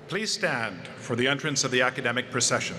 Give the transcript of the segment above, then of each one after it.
Please stand for the entrance of the academic procession.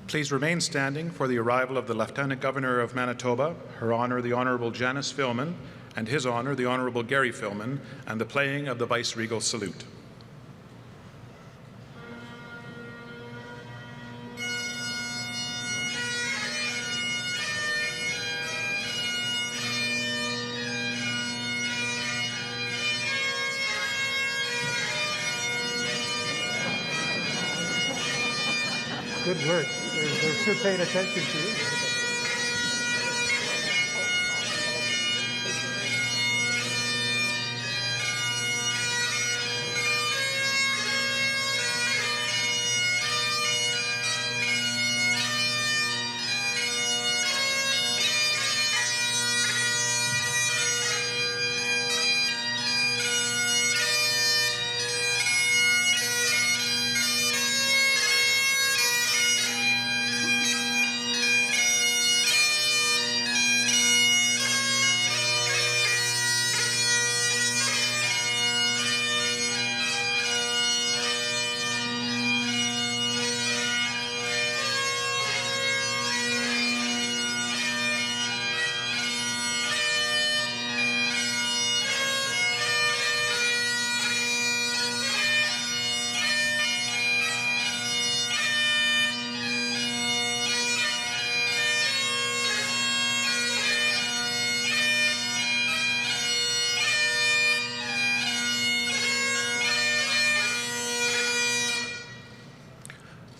Please remain standing for the arrival of the Lieutenant Governor of Manitoba, Her Honour the Honourable Janice Philman, and His Honour the Honourable Gary Philman, and the playing of the Vice-Regal Salute. Good work. They're sure paying attention to you.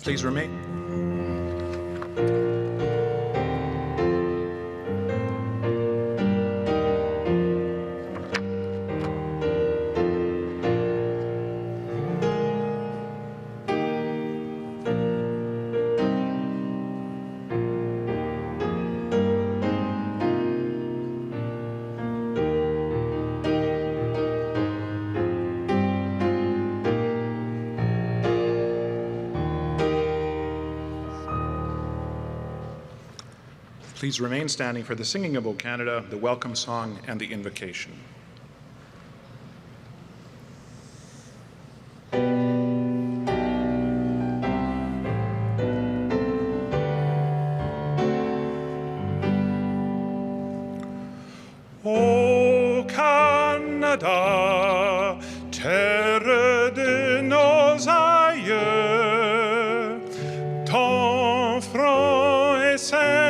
Please remain. Please remain standing for the singing of O Canada, the welcome song, and the invocation. O Canada, terre de nos aïeux, ton front est saint,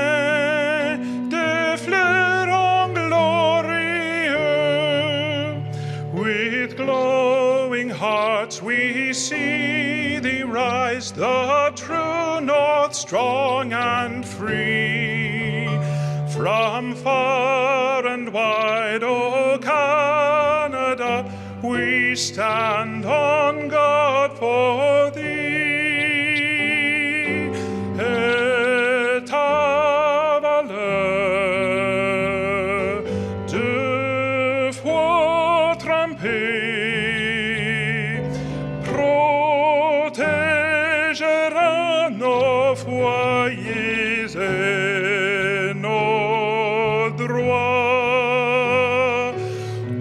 we see thee rise, the true north, strong and free. From far and wide, O Canada, we stand on guard for thee. Et ta valeur de foi trempée nos foyers et nos droits.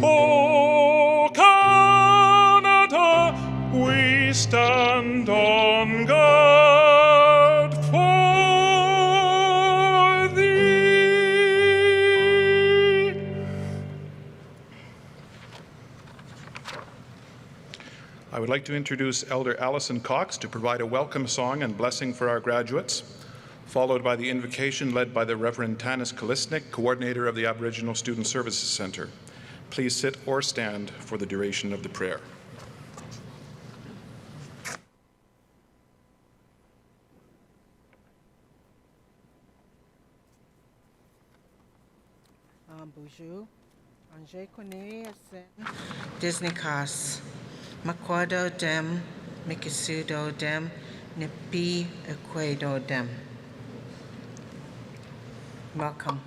O Canada, we stand on guard for thee. I would like to introduce Elder Allison Cox to provide a welcome song and blessing for our graduates, followed by the invocation led by the Reverend Tanis Kalisnik, coordinator of the Aboriginal Student Services Center. Please sit or stand for the duration of the prayer. Bonjour, Ange Kone Asen, Disney Cast, Makwado Dem, Mikisudo Dem, Nipi Equado Dem. Welcome.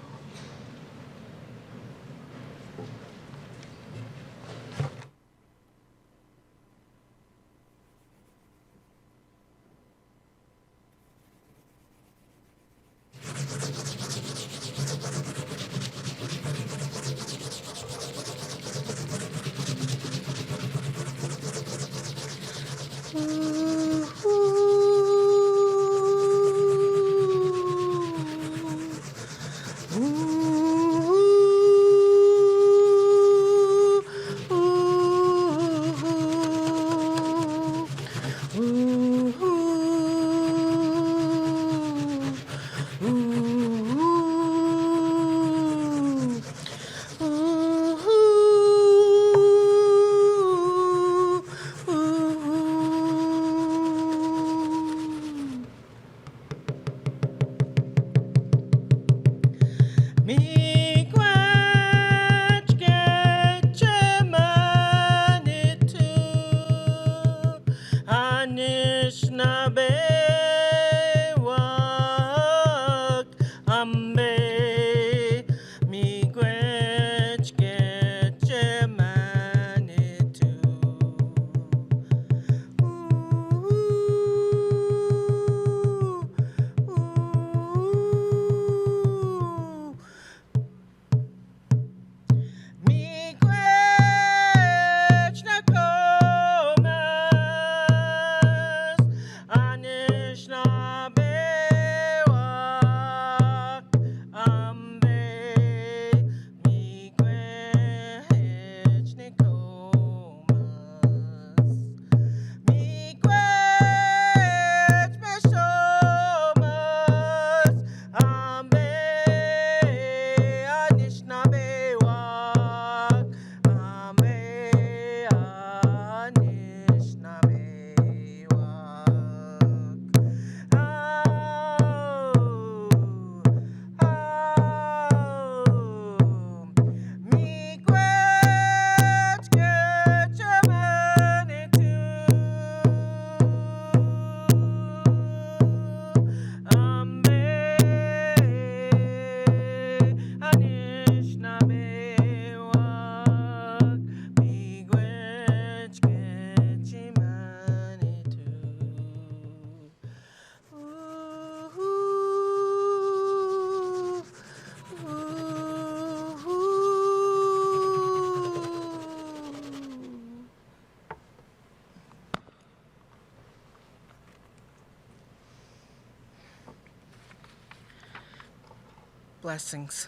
Blessings.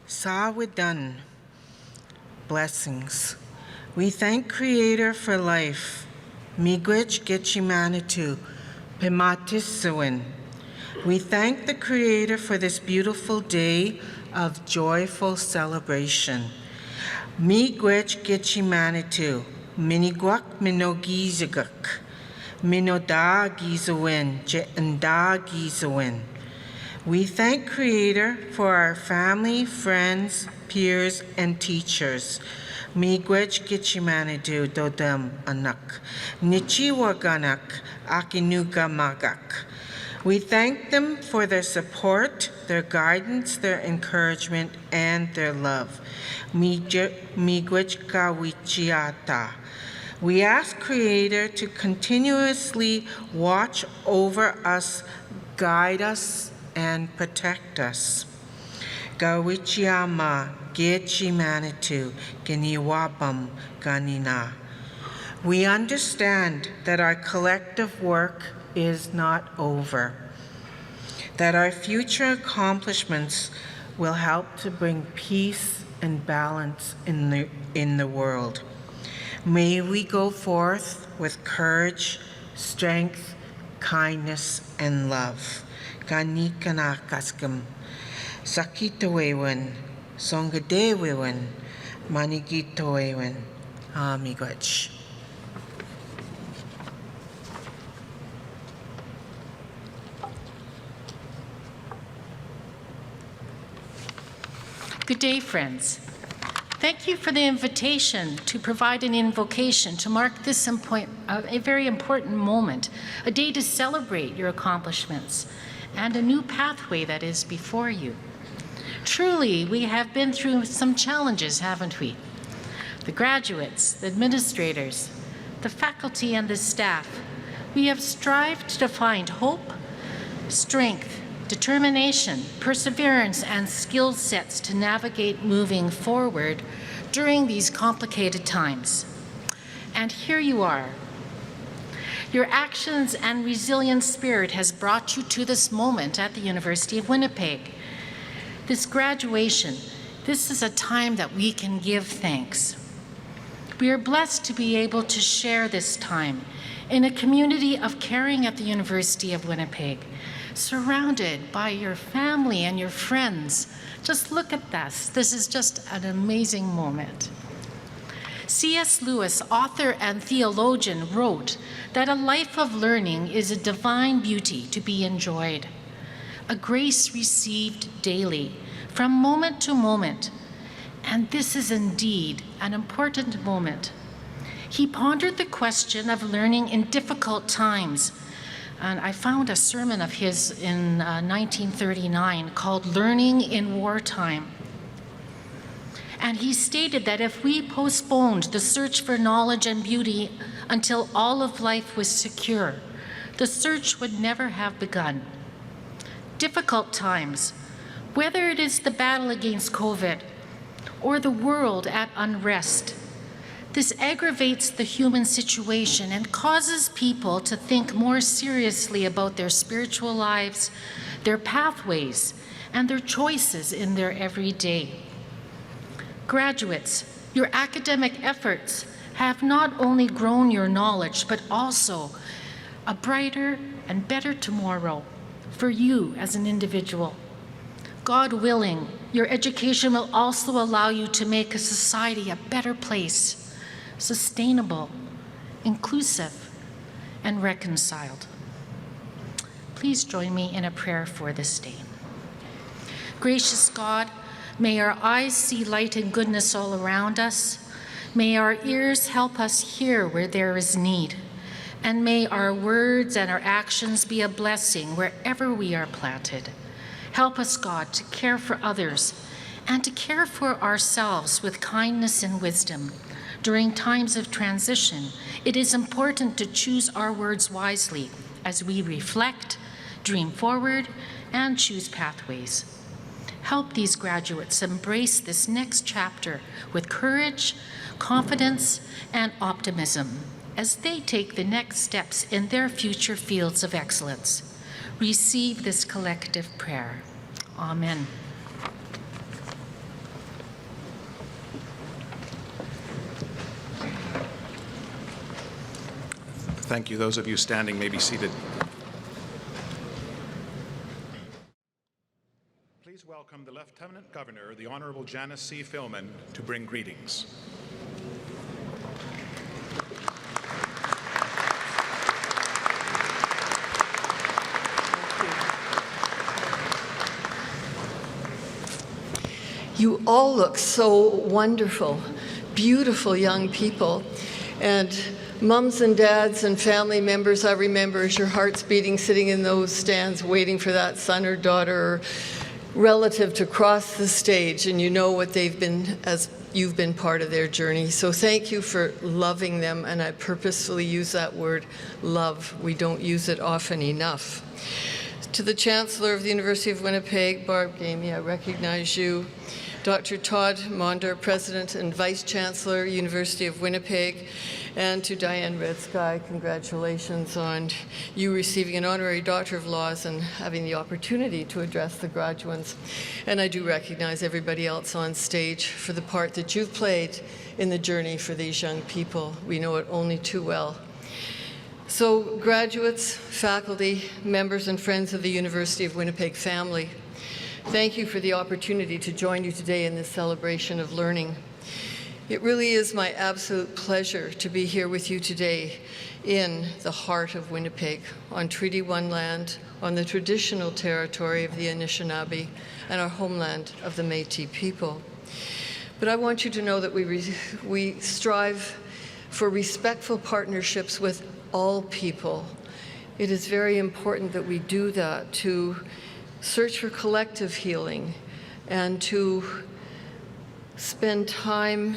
Sawadan. Blessings. We thank Creator for life. Miigwech Gitchimanitu. Pimatisawin. We thank the Creator for this beautiful day of joyful celebration. Miigwech Gitchimanitu. Miniguak minogizagak. Minoda gizawin. Jenda gizawin. We thank Creator for our family, friends, peers, and teachers. Miigwech Gitchimanitu dodem anak. Nichiwaganak akinuga magak. We thank them for their support, their guidance, their encouragement, and their love. Miigwech kawichiata. We ask Creator to continuously watch over us, guide us, and protect us. Gawichiama Gitchimanitu Giniwabam Ganina. We understand that our collective work is not over, that our future accomplishments will help to bring peace and balance in the world. May we go forth with courage, strength, kindness, and love. Ganikana kaskam, sakitoewan, songadewewan, manigitoewan, miigwech. Good day, friends. Thank you for the invitation to provide an invocation to mark this a very important moment, a day to celebrate your accomplishments, and a new pathway that is before you. Truly, we have been through some challenges, haven't we? The graduates, the administrators, the faculty, and the staff, we have strived to find hope, strength, determination, perseverance, and skill sets to navigate moving forward during these complicated times. And here you are. Your actions and resilient spirit has brought you to this moment at the University of Winnipeg. This graduation, this is a time that we can give thanks. We are blessed to be able to share this time in a community of caring at the University of Winnipeg, surrounded by your family and your friends. Just look at this. This is just an amazing moment. C.S. Lewis, author and theologian, wrote that a life of learning is a divine beauty to be enjoyed, a grace received daily, from moment to moment. And this is indeed an important moment. He pondered the question of learning in difficult times. And I found a sermon of his in 1939 called Learning in Wartime. And he stated that if we postponed the search for knowledge and beauty until all of life was secure, the search would never have begun. Difficult times, whether it is the battle against COVID or the world at unrest, this aggravates the human situation and causes people to think more seriously about their spiritual lives, their pathways, and their choices in their everyday. Graduates, your academic efforts have not only grown your knowledge, but also a brighter and better tomorrow for you as an individual. God willing, your education will also allow you to make a society a better place, sustainable, inclusive, and reconciled. Please join me in a prayer for this day. Gracious God, may our eyes see light and goodness all around us. May our ears help us hear where there is need. And may our words and our actions be a blessing wherever we are planted. Help us, God, to care for others and to care for ourselves with kindness and wisdom. During times of transition, it is important to choose our words wisely as we reflect, dream forward, and choose pathways. Help these graduates embrace this next chapter with courage, confidence, and optimism as they take the next steps in their future fields of excellence. receive this collective prayer. Amen. Thank you. Those of you standing may be seated. Please welcome the Lieutenant Governor, the Honorable Janice C. Filman, to bring greetings. You all look so wonderful, beautiful young people. And mums and dads and family members, I remember as your heart's beating, sitting in those stands waiting for that son or daughter or relative to cross the stage, and you know what they've been as you've been part of their journey. So thank you for loving them, and I purposefully use that word, love. We don't use it often enough. To the Chancellor of the University of Winnipeg, Barb Gamey, I recognize you. Dr. Todd Monder, President and Vice Chancellor, University of Winnipeg, and to Diane Red Sky, congratulations on you receiving an Honorary Doctor of Laws and having the opportunity to address the graduates. And I do recognize everybody else on stage for the part that you've played in the journey for these young people. We know it only too well. So graduates, faculty, members and friends of the University of Winnipeg family, thank you for the opportunity to join you today in this celebration of learning. It really is my absolute pleasure to be here with you today in the heart of Winnipeg, on Treaty 1 land, on the traditional territory of the Anishinaabe, and our homeland of the Métis people. But I want you to know that we strive for respectful partnerships with all people. It is very important that we do that, to search for collective healing and to spend time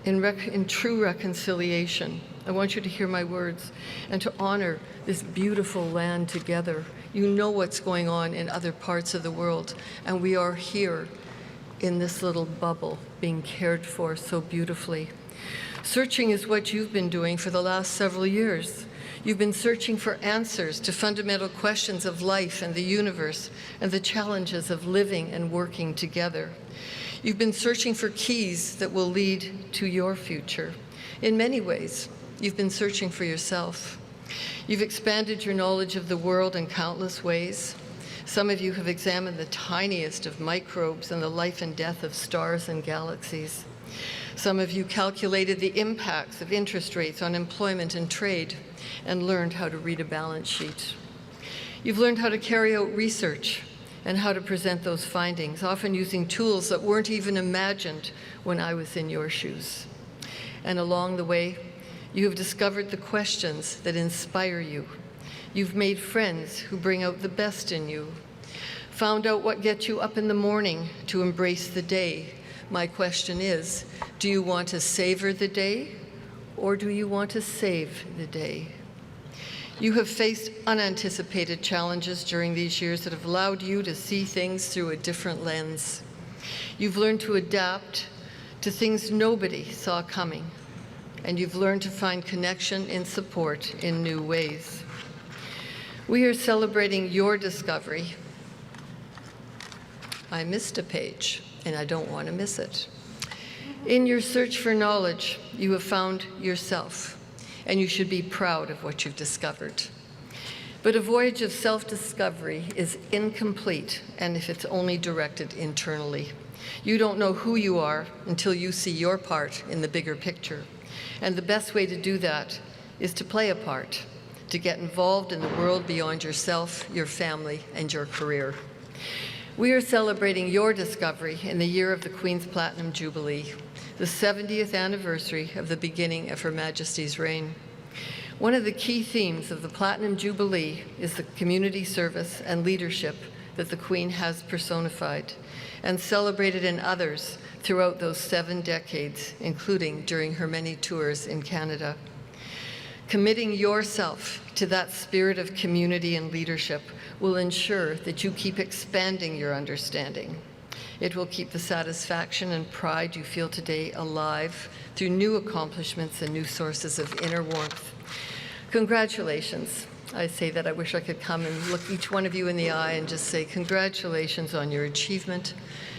in true reconciliation. I want you to hear my words and to honor this beautiful land together. You know what's going on in other parts of the world, and we are here in this little bubble being cared for so beautifully. Searching is what you've been doing for the last several years. You've been searching for answers to fundamental questions of life and the universe and the challenges of living and working together. You've been searching for keys that will lead to your future. In many ways, you've been searching for yourself. You've expanded your knowledge of the world in countless ways. Some of you have examined the tiniest of microbes and the life and death of stars and galaxies. Some of you calculated the impacts of interest rates on employment and trade and learned how to read a balance sheet. You've learned how to carry out research and how to present those findings, often using tools that weren't even imagined when I was in your shoes. And along the way, you have discovered the questions that inspire you. You've made friends who bring out the best in you, found out what gets you up in the morning to embrace the day. My question is, do you want to savor the day, or do you want to save the day? You have faced unanticipated challenges during these years that have allowed you to see things through a different lens. You've learned to adapt to things nobody saw coming, and you've learned to find connection and support in new ways. We are celebrating your discovery. I missed a page, and I don't want to miss it. In your search for knowledge, you have found yourself, and you should be proud of what you've discovered. But a voyage of self-discovery is incomplete, and if it's only directed internally. You don't know who you are until you see your part in the bigger picture. And the best way to do that is to play a part, to get involved in the world beyond yourself, your family, and your career. We are celebrating your discovery in the year of the Queen's Platinum Jubilee, the 70th anniversary of the beginning of Her Majesty's reign. One of the key themes of the Platinum Jubilee is the community service and leadership that the Queen has personified and celebrated in others throughout those 7 decades, including during her many tours in Canada. Committing yourself to that spirit of community and leadership will ensure that you keep expanding your understanding. It will keep the satisfaction and pride you feel today alive through new accomplishments and new sources of inner warmth. Congratulations. I say that I wish I could come and look each one of you in the eye and just say congratulations on your achievement,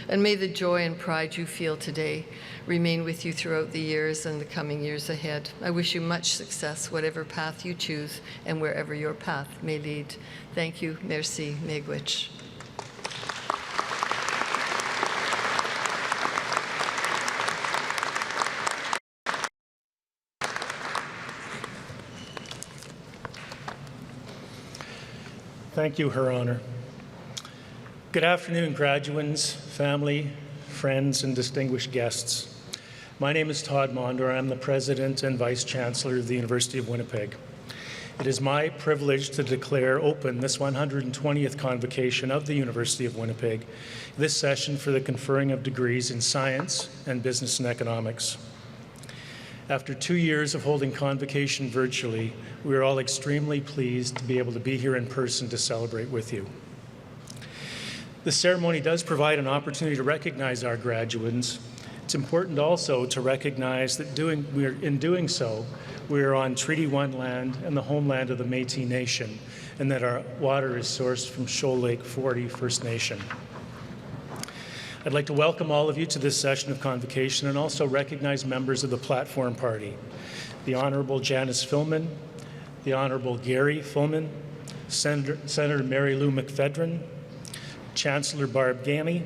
and may the joy and pride you feel today remain with you throughout the years and the coming years ahead. I wish you much success, whatever path you choose and wherever your path may lead. Thank you. Merci. Miigwech. Thank you, Her Honor. Good afternoon, graduands, family, friends, and distinguished guests. My name is Todd Mondor. I'm the President and Vice Chancellor of the University of Winnipeg. It is my privilege to declare open this 120th Convocation of the University of Winnipeg, this session for the conferring of degrees in science and business and economics. After 2 years of holding Convocation virtually, we are all extremely pleased to be able to be here in person to celebrate with you. The ceremony does provide an opportunity to recognize our graduates. It's important also to recognize that in doing so, we are on Treaty 1 land and the homeland of the Métis Nation, and that our water is sourced from Shoal Lake 40 First Nation. I'd like to welcome all of you to this session of Convocation and also recognize members of the Platform Party, the Honorable Janice Filmon, the Honorable Gary Filmon, Senator Mary Lou McPhedran, Chancellor Barb Gammey,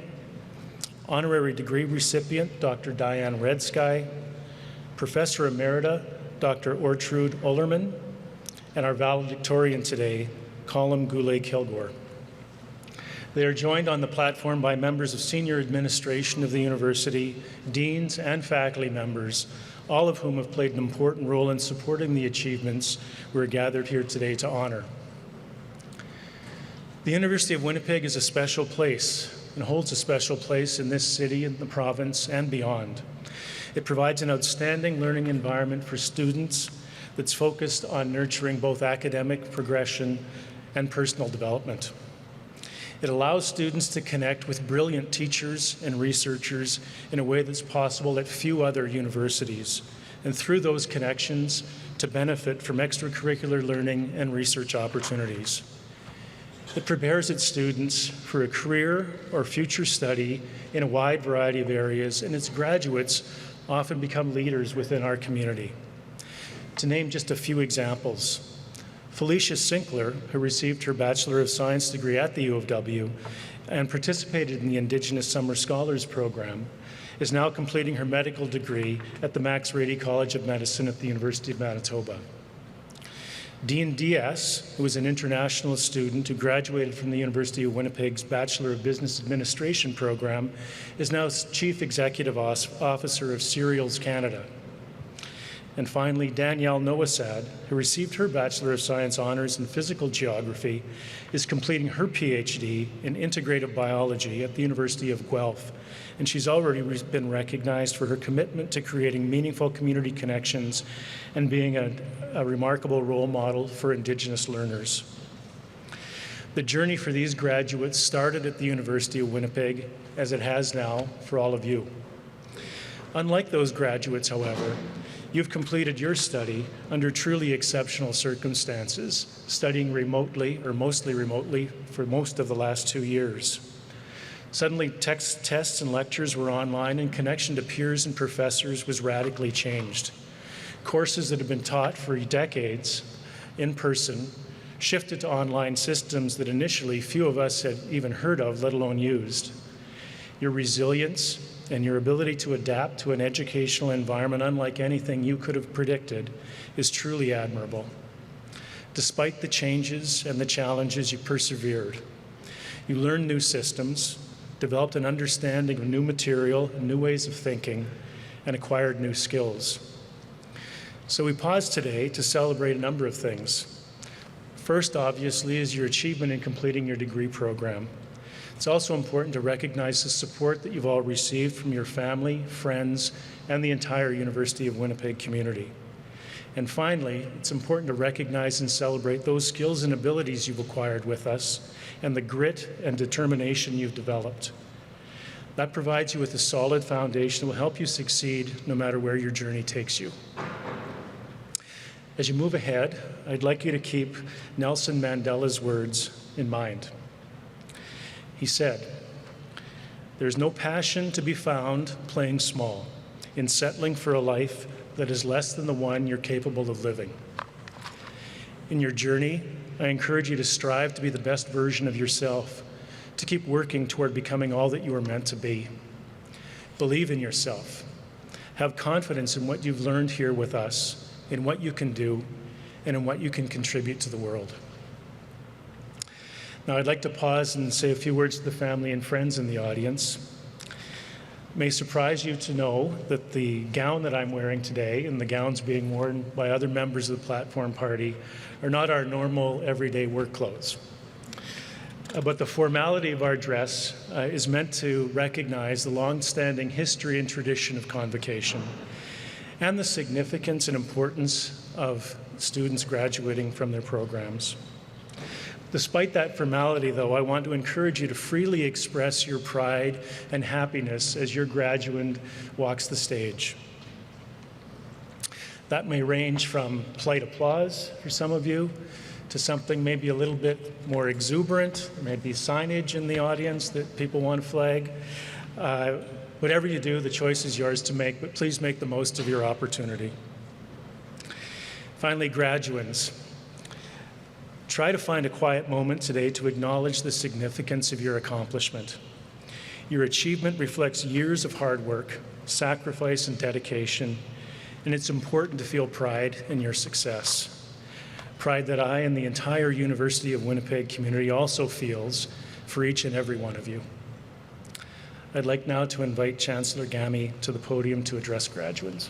Honorary degree recipient Dr. Diane Redsky, Professor Emerita Dr. Ortrude Ullerman, and our Valedictorian today, Colum Goulet-Kilgore. They are joined on the platform by members of senior administration of the university, deans, and faculty members, all of whom have played an important role in supporting the achievements we're gathered here today to honor. The University of Winnipeg is a special place and holds a special place in this city, in the province, and beyond. It provides an outstanding learning environment for students that's focused on nurturing both academic progression and personal development. It allows students to connect with brilliant teachers and researchers in a way that's possible at few other universities, and through those connections, to benefit from extracurricular learning and research opportunities. It prepares its students for a career or future study in a wide variety of areas, and its graduates often become leaders within our community. To name just a few examples, Felicia Sinkler, who received her Bachelor of Science degree at the U of W and participated in the Indigenous Summer Scholars Program, is now completing her medical degree at the Max Rady College of Medicine at the University of Manitoba. Dean Diaz, who is an international student who graduated from the University of Winnipeg's Bachelor of Business Administration program, is now Chief Executive Officer of Cereals Canada. And finally, Danielle Noasad, who received her Bachelor of Science honors in Physical Geography, is completing her PhD in Integrative Biology at the University of Guelph. And she's already been recognized for her commitment to creating meaningful community connections and being a remarkable role model for Indigenous learners. The journey for these graduates started at the University of Winnipeg, as it has now for all of you. Unlike those graduates, however, you've completed your study under truly exceptional circumstances, studying remotely or mostly remotely for most of the last 2 years. Suddenly, tests and lectures were online, and connection to peers and professors was radically changed. Courses that had been taught for decades in person shifted to online systems that initially few of us had even heard of, let alone used. Your resilience and your ability to adapt to an educational environment unlike anything you could have predicted is truly admirable. Despite the changes and the challenges, you persevered. You learned new systems, developed an understanding of new material and new ways of thinking, and acquired new skills. So we pause today to celebrate a number of things. First, obviously, is your achievement in completing your degree program. It's also important to recognize the support that you've all received from your family, friends, and the entire University of Winnipeg community. And finally, it's important to recognize and celebrate those skills and abilities you've acquired with us and the grit and determination you've developed. That provides you with a solid foundation that will help you succeed no matter where your journey takes you. As you move ahead, I'd like you to keep Nelson Mandela's words in mind. He said, "There's no passion to be found playing small, in settling for a life that is less than the one you're capable of living." In your journey, I encourage you to strive to be the best version of yourself, to keep working toward becoming all that you are meant to be. Believe in yourself. Have confidence in what you've learned here with us, in what you can do, and in what you can contribute to the world. Now, I'd like to pause and say a few words to the family and friends in the audience. It may surprise you to know that the gown that I'm wearing today and the gowns being worn by other members of the platform party are not our normal everyday work clothes. But the formality of our dress is meant to recognize the long-standing history and tradition of Convocation and the significance and importance of students graduating from their programs. Despite that formality, though, I want to encourage you to freely express your pride and happiness as your graduand walks the stage. That may range from polite applause for some of you to something maybe a little bit more exuberant. There may be signage in the audience that people want to flag. Whatever you do, the choice is yours to make, but please make the most of your opportunity. Finally, graduands. Try to find a quiet moment today to acknowledge the significance of your accomplishment. Your achievement reflects years of hard work, sacrifice, and dedication, and it's important to feel pride in your success. Pride that I and the entire University of Winnipeg community also feels for each and every one of you. I'd like now to invite Chancellor Gami to the podium to address graduates.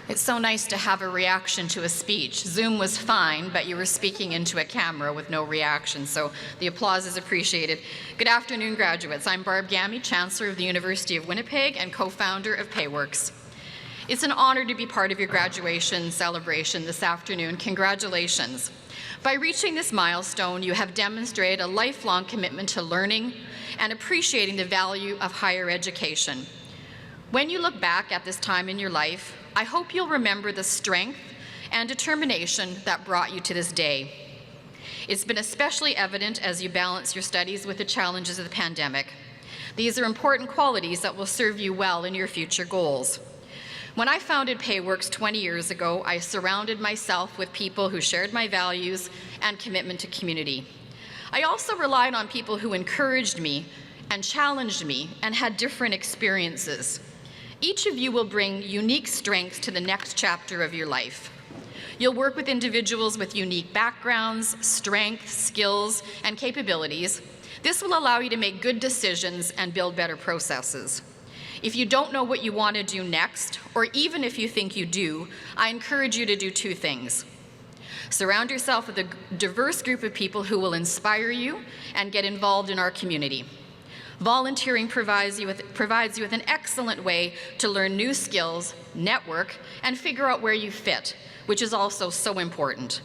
It's so nice to have a reaction to a speech. Zoom was fine, but you were speaking into a camera with no reaction, so the applause is appreciated. Good afternoon, graduates. I'm Barb Gami, Chancellor of the University of Winnipeg and co-founder of PayWorks. It's an honor to be part of your graduation celebration this afternoon. Congratulations. By reaching this milestone, you have demonstrated a lifelong commitment to learning and appreciating the value of higher education. When you look back at this time in your life, I hope you'll remember the strength and determination that brought you to this day. It's been especially evident as you balance your studies with the challenges of the pandemic. These are important qualities that will serve you well in your future goals. When I founded PayWorks 20 years ago, I surrounded myself with people who shared my values and commitment to community. I also relied on people who encouraged me and challenged me and had different experiences. Each of you will bring unique strengths to the next chapter of your life. You'll work with individuals with unique backgrounds, strengths, skills, and capabilities. This will allow you to make good decisions and build better processes. If you don't know what you want to do next, or even if you think you do, I encourage you to do two things. Surround yourself with a diverse group of people who will inspire you and get involved in our community. Volunteering provides you with an excellent way to learn new skills, network, and figure out where you fit, which is also so important.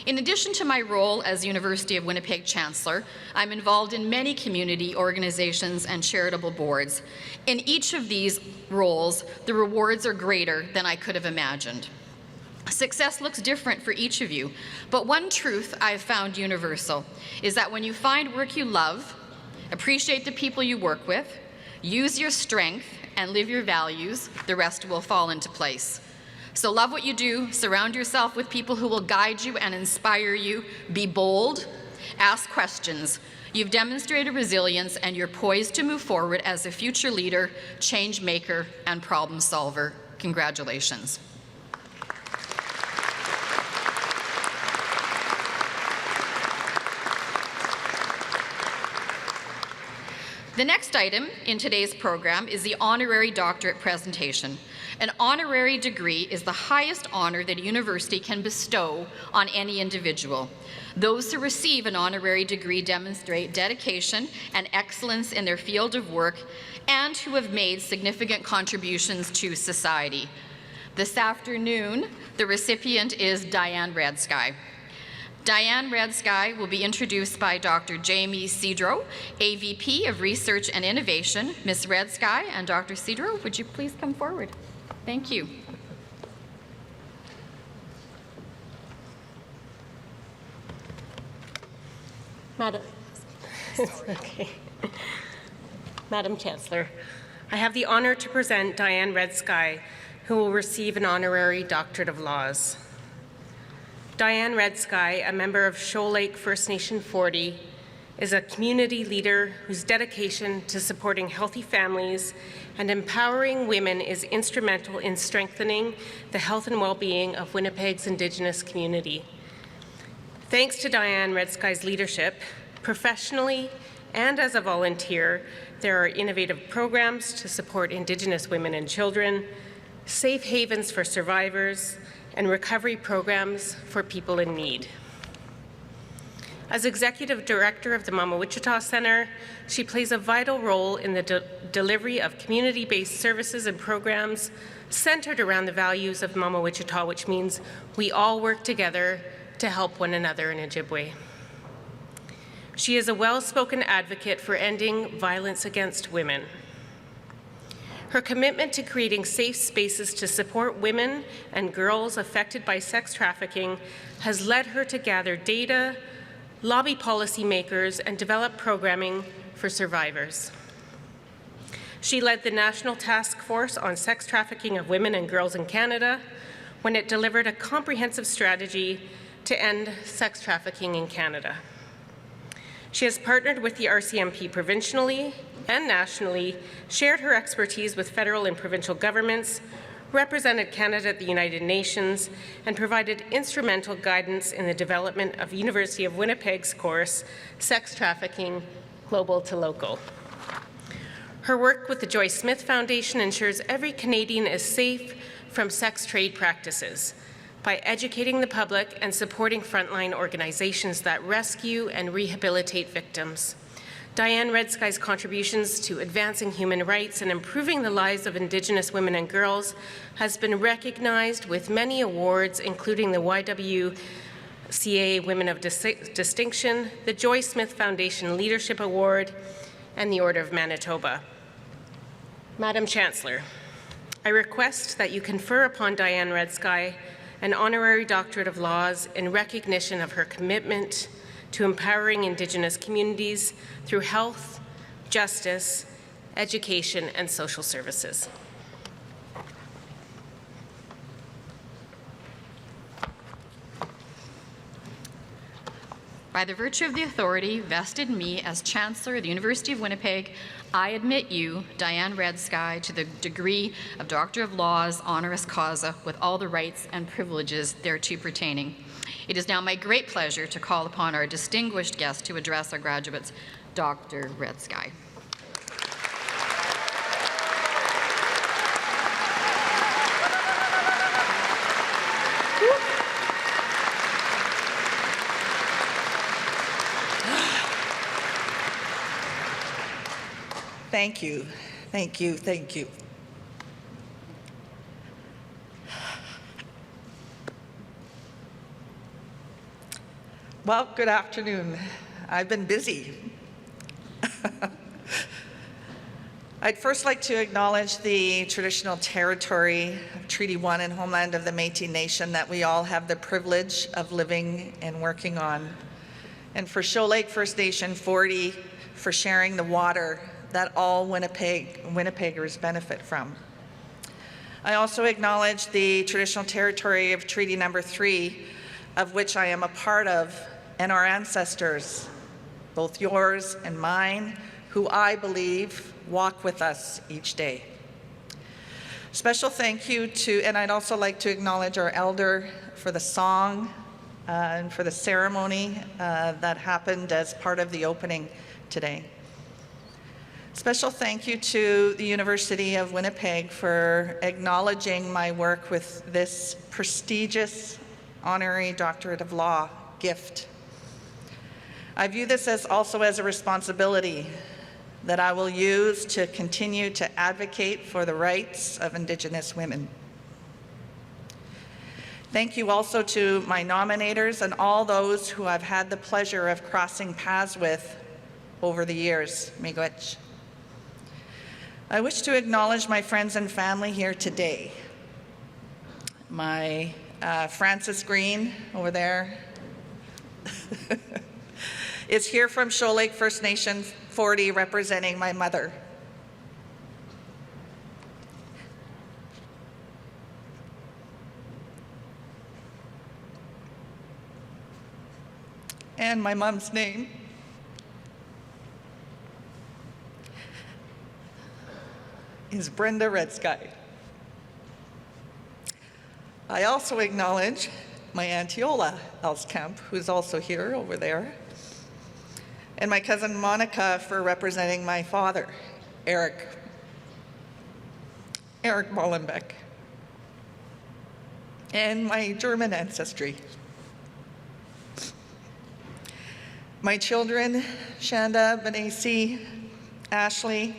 In addition to my role as University of Winnipeg Chancellor, I'm involved in many community organizations and charitable boards. In each of these roles, the rewards are greater than I could have imagined. Success looks different for each of you, but one truth I've found universal is that when you find work you love, appreciate the people you work with, use your strength, and live your values, the rest will fall into place. So love what you do, surround yourself with people who will guide you and inspire you, be bold, ask questions. You've demonstrated resilience and you're poised to move forward as a future leader, change maker, and problem solver. Congratulations. The next item in today's program is the Honorary Doctorate presentation. An honorary degree is the highest honor that a university can bestow on any individual. Those who receive an honorary degree demonstrate dedication and excellence in their field of work and who have made significant contributions to society. This afternoon, the recipient is Diane Redsky. Diane Red Sky will be introduced by Dr. Jamie Cedro, AVP of Research and Innovation. Ms. Red Sky and Dr. Cedro, would you please come forward? Thank you. Madam Chancellor, I have the honor to present Diane Red Sky, who will receive an honorary Doctorate of Laws. Diane Red Sky, a member of Shoal Lake First Nation 40, is a community leader whose dedication to supporting healthy families and empowering women is instrumental in strengthening the health and well-being of Winnipeg's Indigenous community. Thanks to Diane Red Sky's leadership, professionally and as a volunteer, there are innovative programs to support Indigenous women and children, safe havens for survivors, and recovery programs for people in need. As Executive Director of the Mama Wichita Center, she plays a vital role in the delivery of community-based services and programs centered around the values of Mama Wichita, which means we all work together to help one another in Ojibwe. She is a well-spoken advocate for ending violence against women. Her commitment to creating safe spaces to support women and girls affected by sex trafficking has led her to gather data, lobby policymakers, and develop programming for survivors. She led the National Task Force on Sex Trafficking of Women and Girls in Canada when it delivered a comprehensive strategy to end sex trafficking in Canada. She has partnered with the RCMP provincially and nationally, shared her expertise with federal and provincial governments, represented Canada at the United Nations, and provided instrumental guidance in the development of University of Winnipeg's course, Sex Trafficking, Global to Local. Her work with the Joyce Smith Foundation ensures every Canadian is safe from sex trade practices by educating the public and supporting frontline organizations that rescue and rehabilitate victims. Diane Red Sky's contributions to advancing human rights and improving the lives of Indigenous women and girls has been recognized with many awards, including the YWCA Women of Distinction, the Joyce Smith Foundation Leadership Award, and the Order of Manitoba. Madam Chancellor, I request that you confer upon Diane Red Sky an honorary Doctorate of Laws in recognition of her commitment to empowering Indigenous communities through health, justice, education, and social services. By the virtue of the authority vested in me as Chancellor of the University of Winnipeg, I admit you, Diane Red Sky, to the degree of Doctor of Laws, honoris causa, with all the rights and privileges thereto pertaining. It is now my great pleasure to call upon our distinguished guest to address our graduates, Dr. Red Sky. Thank you, thank you, thank you. Well, good afternoon. I've been busy. I'd first like to acknowledge the traditional territory of Treaty 1 and homeland of the Métis Nation that we all have the privilege of living and working on. And for Shoal Lake First Nation 40 for sharing the water that all Winnipeggers benefit from. I also acknowledge the traditional territory of Treaty Number 3, of which I am a part of, and our ancestors, both yours and mine, who I believe walk with us each day. Special thank you to, and I'd also like to acknowledge our elder for the song and for the ceremony that happened as part of the opening today. Special thank you to the University of Winnipeg for acknowledging my work with this prestigious honorary Doctorate of Law gift. I view this as also as a responsibility that I will use to continue to advocate for the rights of Indigenous women. Thank you also to my nominators and all those who I've had the pleasure of crossing paths with over the years. Miigwech. I wish to acknowledge my friends and family here today. My Francis Green over there is here from Shoal Lake First Nation 40 representing my mother. And my mom's name is Brenda Redsky. I also acknowledge my Auntie Ola Elskamp, who's also here over there, and my cousin Monica for representing my father, Eric Molenbeek, and my German ancestry. My children, Shanda, Benesi, Ashley,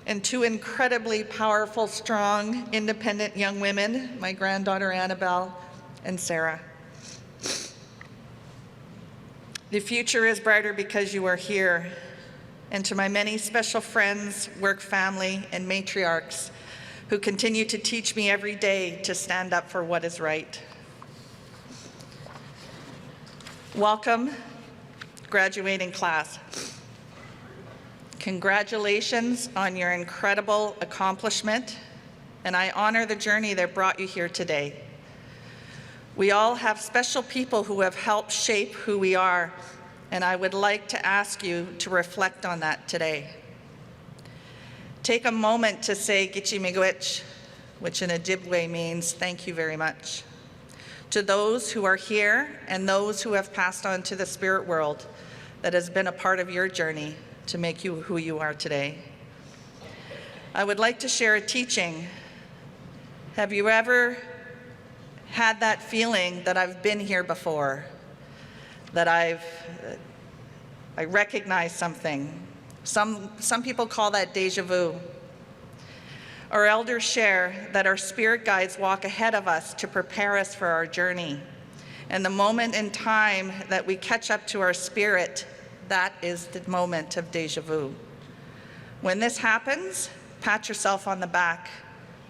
and two incredibly powerful, strong, independent young women, my granddaughter Annabelle and Sarah. The future is brighter because you are here. And to my many special friends, work family, and matriarchs who continue to teach me every day to stand up for what is right. Welcome, graduating class. Congratulations on your incredible accomplishment, and I honor the journey that brought you here today. We all have special people who have helped shape who we are, and I would like to ask you to reflect on that today. Take a moment to say Gichi Miigwech, which in Ojibwe means thank you very much. To those who are here and those who have passed on to the spirit world that has been a part of your journey to make you who you are today. I would like to share a teaching. Have you ever had that feeling that I've been here before, that I recognize something? Some people call that déjà vu. Our elders share that our spirit guides walk ahead of us to prepare us for our journey. And the moment in time that we catch up to our spirit, that is the moment of déjà vu. When this happens, pat yourself on the back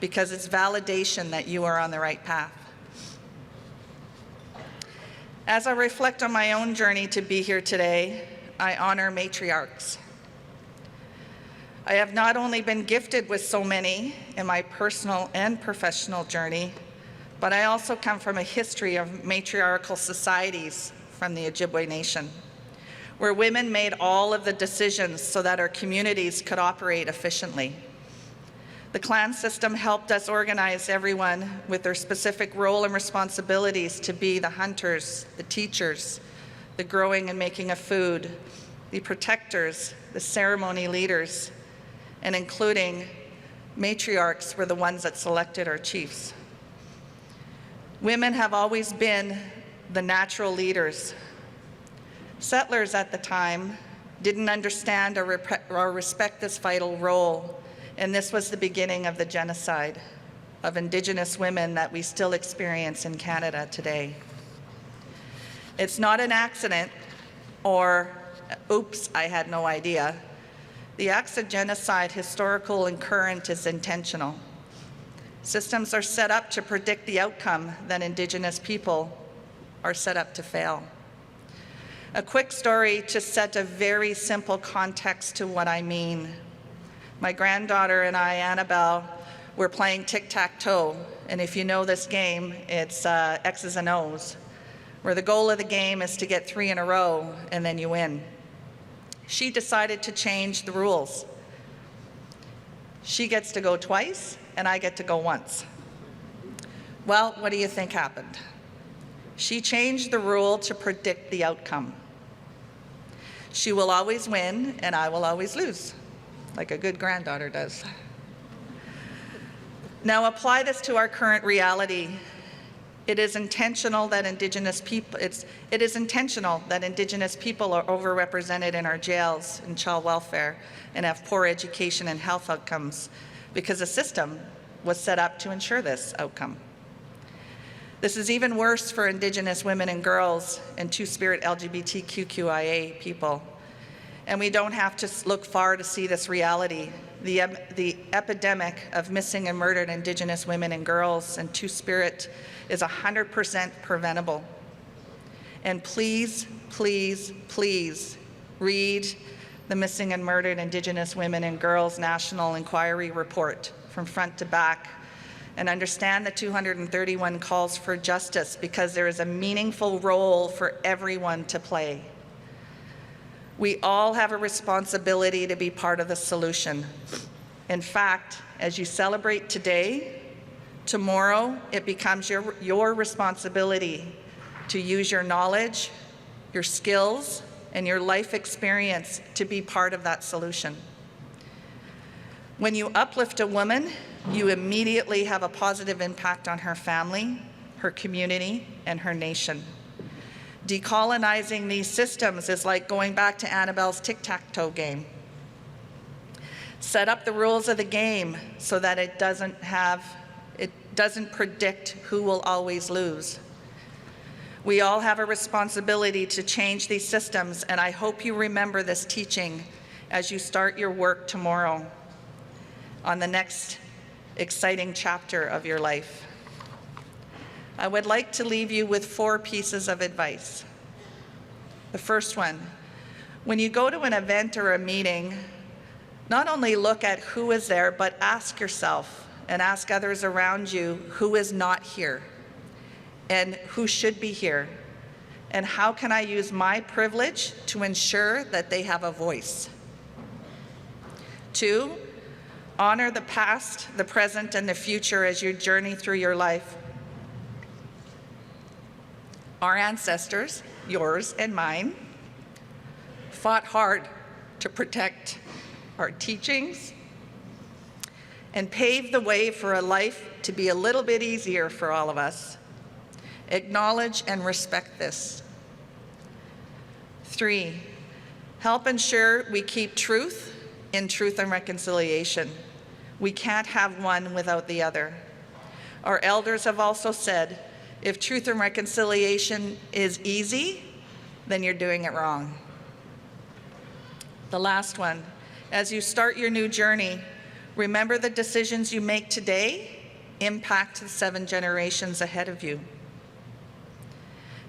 because it's validation that you are on the right path. As I reflect on my own journey to be here today, I honor matriarchs. I have not only been gifted with so many in my personal and professional journey, but I also come from a history of matriarchal societies from the Ojibwe Nation, where women made all of the decisions so that our communities could operate efficiently. The clan system helped us organize everyone with their specific role and responsibilities to be the hunters, the teachers, the growing and making of food, the protectors, the ceremony leaders, and including matriarchs were the ones that selected our chiefs. Women have always been the natural leaders. Settlers at the time didn't understand or respect this vital role, and this was the beginning of the genocide of Indigenous women that we still experience in Canada today. It's not an accident or, oops, I had no idea. The acts of genocide, historical and current, is intentional. Systems are set up to predict the outcome that Indigenous people are set up to fail. A quick story to set a very simple context to what I mean. My granddaughter and I, Annabelle, were playing tic-tac-toe, and if you know this game, it's X's and O's, where the goal of the game is to get 3 in a row and then you win. She decided to change the rules. She gets to go twice, and I get to go once. Well, what do you think happened? She changed the rule to predict the outcome. She will always win, and I will always lose, like a good granddaughter does. Now apply this to our current reality. It is intentional that Indigenous people are overrepresented in our jails and child welfare and have poor education and health outcomes because the system was set up to ensure this outcome. This is even worse for Indigenous women and girls and Two-Spirit LGBTQIA people. And we don't have to look far to see this reality. The epidemic of missing and murdered Indigenous women and girls and Two-Spirit is 100% preventable. And please, please, please read the Missing and Murdered Indigenous Women and Girls National Inquiry Report from front to back and understand the 231 calls for justice, because there is a meaningful role for everyone to play. We all have a responsibility to be part of the solution. In fact, as you celebrate today, tomorrow it becomes your responsibility to use your knowledge, your skills, and your life experience to be part of that solution. When you uplift a woman, you immediately have a positive impact on her family, her community, and her nation. Decolonizing these systems is like going back to Annabelle's tic-tac-toe game. Set up the rules of the game so that it doesn't predict who will always lose. We all have a responsibility to change these systems, and I hope you remember this teaching as you start your work tomorrow on the next exciting chapter of your life. I would like to leave you with 4 pieces of advice. The first one, when you go to an event or a meeting, not only look at who is there, but ask yourself and ask others around you who is not here and who should be here, and how can I use my privilege to ensure that they have a voice. 2, honor the past, the present, and the future as you journey through your life. Our ancestors, yours and mine, fought hard to protect our teachings and pave the way for a life to be a little bit easier for all of us. Acknowledge and respect this. 3, help ensure we keep truth in Truth and Reconciliation. We can't have one without the other. Our elders have also said, if Truth and Reconciliation is easy, then you're doing it wrong. The last one, as you start your new journey, remember the decisions you make today impact the 7 generations ahead of you.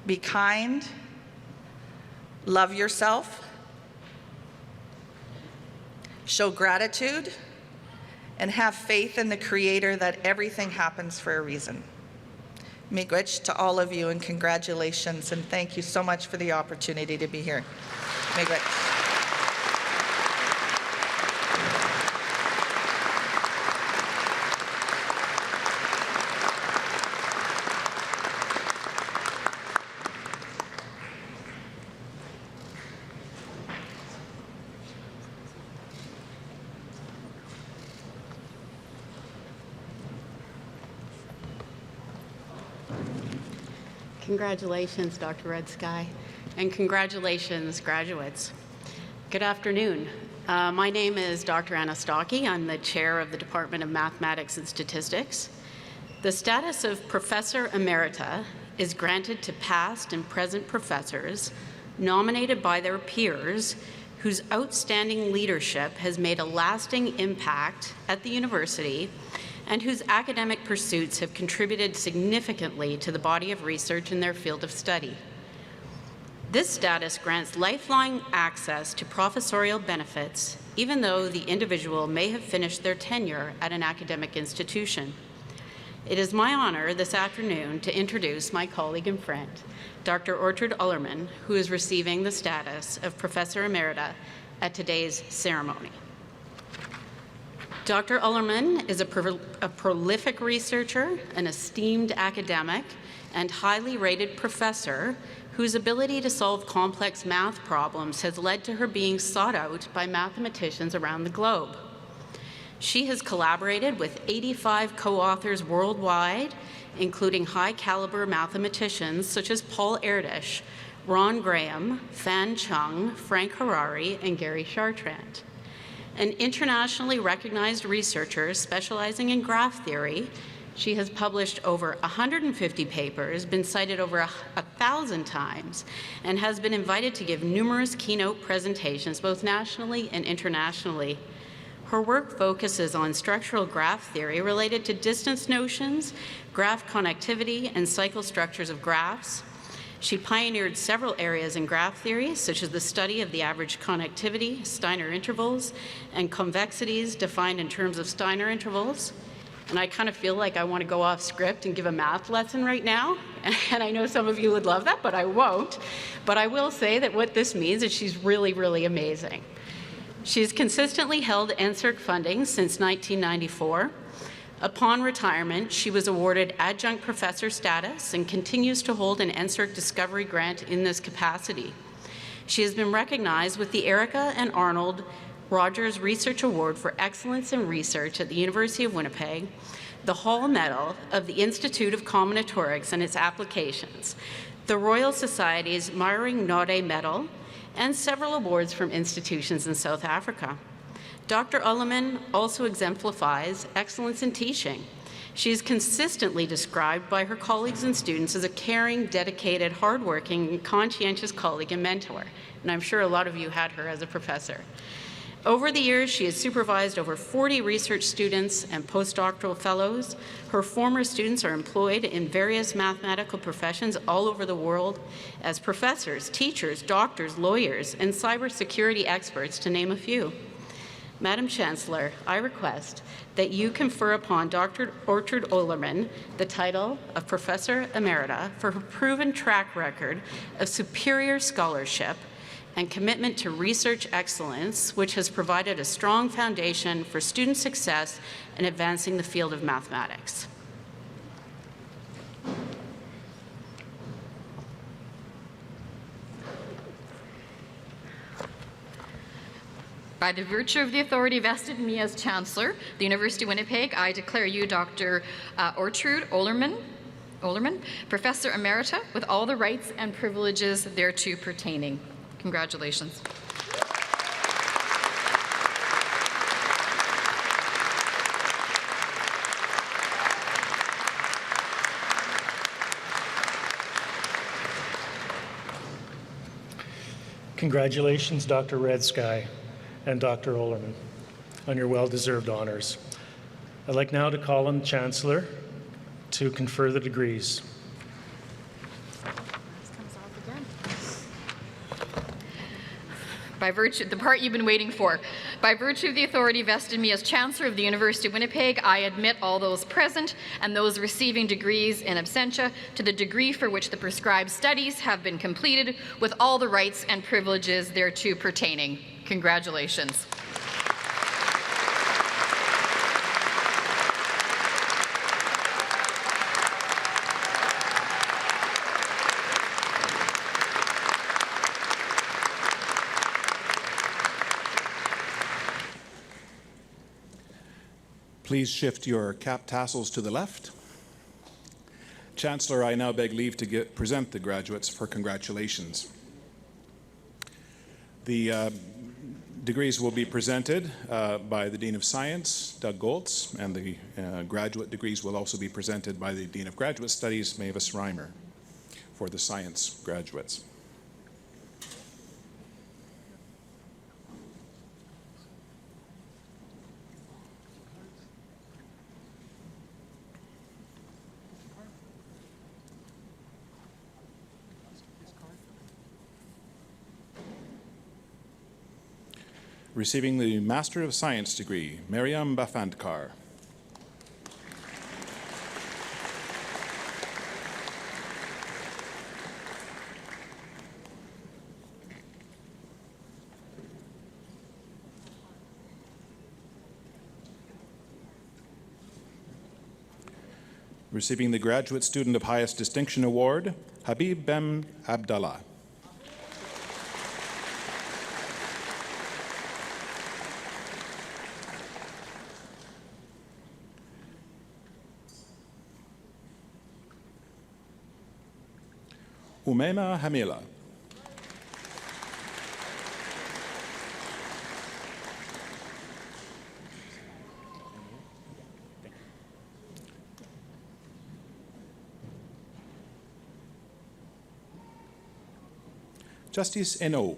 Be kind, love yourself, show gratitude, and have faith in the Creator that everything happens for a reason. Miigwech to all of you, and congratulations, and thank you so much for the opportunity to be here. Miigwech. Congratulations, Dr. Red Sky, and congratulations, graduates. Good afternoon. My name is Dr. Anna Stocky. I'm the chair of the Department of Mathematics and Statistics. The status of Professor Emerita is granted to past and present professors nominated by their peers whose outstanding leadership has made a lasting impact at the university and whose academic pursuits have contributed significantly to the body of research in their field of study. This status grants lifelong access to professorial benefits, even though the individual may have finished their tenure at an academic institution. It is my honor this afternoon to introduce my colleague and friend, Dr. Orchard Ullerman, who is receiving the status of Professor Emerita at today's ceremony. Dr. Ullerman is a prolific researcher, an esteemed academic, and highly rated professor whose ability to solve complex math problems has led to her being sought out by mathematicians around the globe. She has collaborated with 85 co-authors worldwide, including high-caliber mathematicians such as Paul Erdős, Ron Graham, Fan Chung, Frank Harari, and Gary Chartrand. An internationally recognized researcher specializing in graph theory, She has published over 150 papers, been cited over 1,000 times, and has been invited to give numerous keynote presentations, both nationally and internationally. Her work focuses on structural graph theory related to distance notions, graph connectivity, and cycle structures of graphs. She pioneered several areas in graph theory, such as the study of the average connectivity, Steiner intervals, and convexities defined in terms of Steiner intervals. And I kind of feel like I want to go off script and give a math lesson right now. And I know some of you would love that, but I won't. But I will say that what this means is she's really, really amazing. She's consistently held NSERC funding since 1994. Upon retirement, she was awarded adjunct professor status and continues to hold an NSERC Discovery Grant in this capacity. She has been recognized with the Erica and Arnold Rogers Research Award for Excellence in Research at the University of Winnipeg, the Hall Medal of the Institute of Combinatorics and its Applications, the Royal Society's Myring Node Medal, and several awards from institutions in South Africa. Dr. Ulliman also exemplifies excellence in teaching. She is consistently described by her colleagues and students as a caring, dedicated, hardworking, conscientious colleague and mentor, and I'm sure a lot of you had her as a professor. Over the years, she has supervised over 40 research students and postdoctoral fellows. Her former students are employed in various mathematical professions all over the world as professors, teachers, doctors, lawyers, and cybersecurity experts, to name a few. Madam Chancellor, I request that you confer upon Dr. Ortrud Ollerman the title of Professor Emerita for her proven track record of superior scholarship and commitment to research excellence, which has provided a strong foundation for student success in advancing the field of mathematics. By the virtue of the authority vested in me as Chancellor, the University of Winnipeg, I declare you Dr. Ortrud Ollerman, Professor Emerita, with all the rights and privileges thereto pertaining. Congratulations. Congratulations, Dr. Red Sky and Dr. Ollerman, on your well-deserved honors. I'd like now to call on the Chancellor to confer the degrees. By virtue, the part you've been waiting for. By virtue of the authority vested in me as Chancellor of the University of Winnipeg, I admit all those present and those receiving degrees in absentia to the degree for which the prescribed studies have been completed with all the rights and privileges thereto pertaining. Congratulations. Please shift your cap tassels to the left. Chancellor, I now beg leave to present the graduates for congratulations. The degrees will be presented by the Dean of Science, Doug Goltz, and the graduate degrees will also be presented by the Dean of Graduate Studies, Mavis Reimer, for the science graduates. Receiving the Master of Science degree, Mariam Bafandkar. Receiving the Graduate Student of Highest Distinction Award, Habib Ben Abdallah. Umaima Hamila. Justice Eno.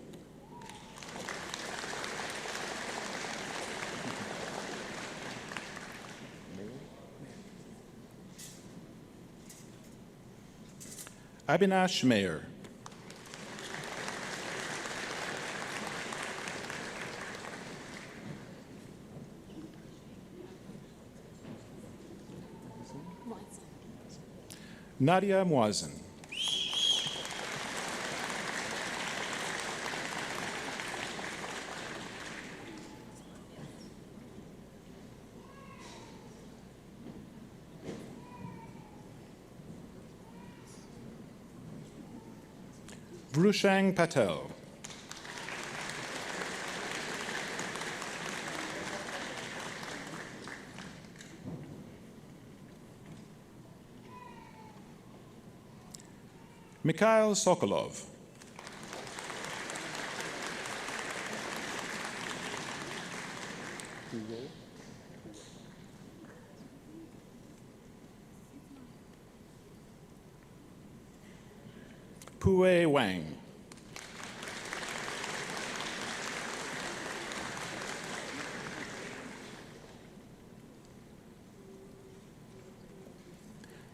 Abinash Mayer. Nadia Moisen. Vrushang Patel. Mikhail Sokolov. Pue Wang.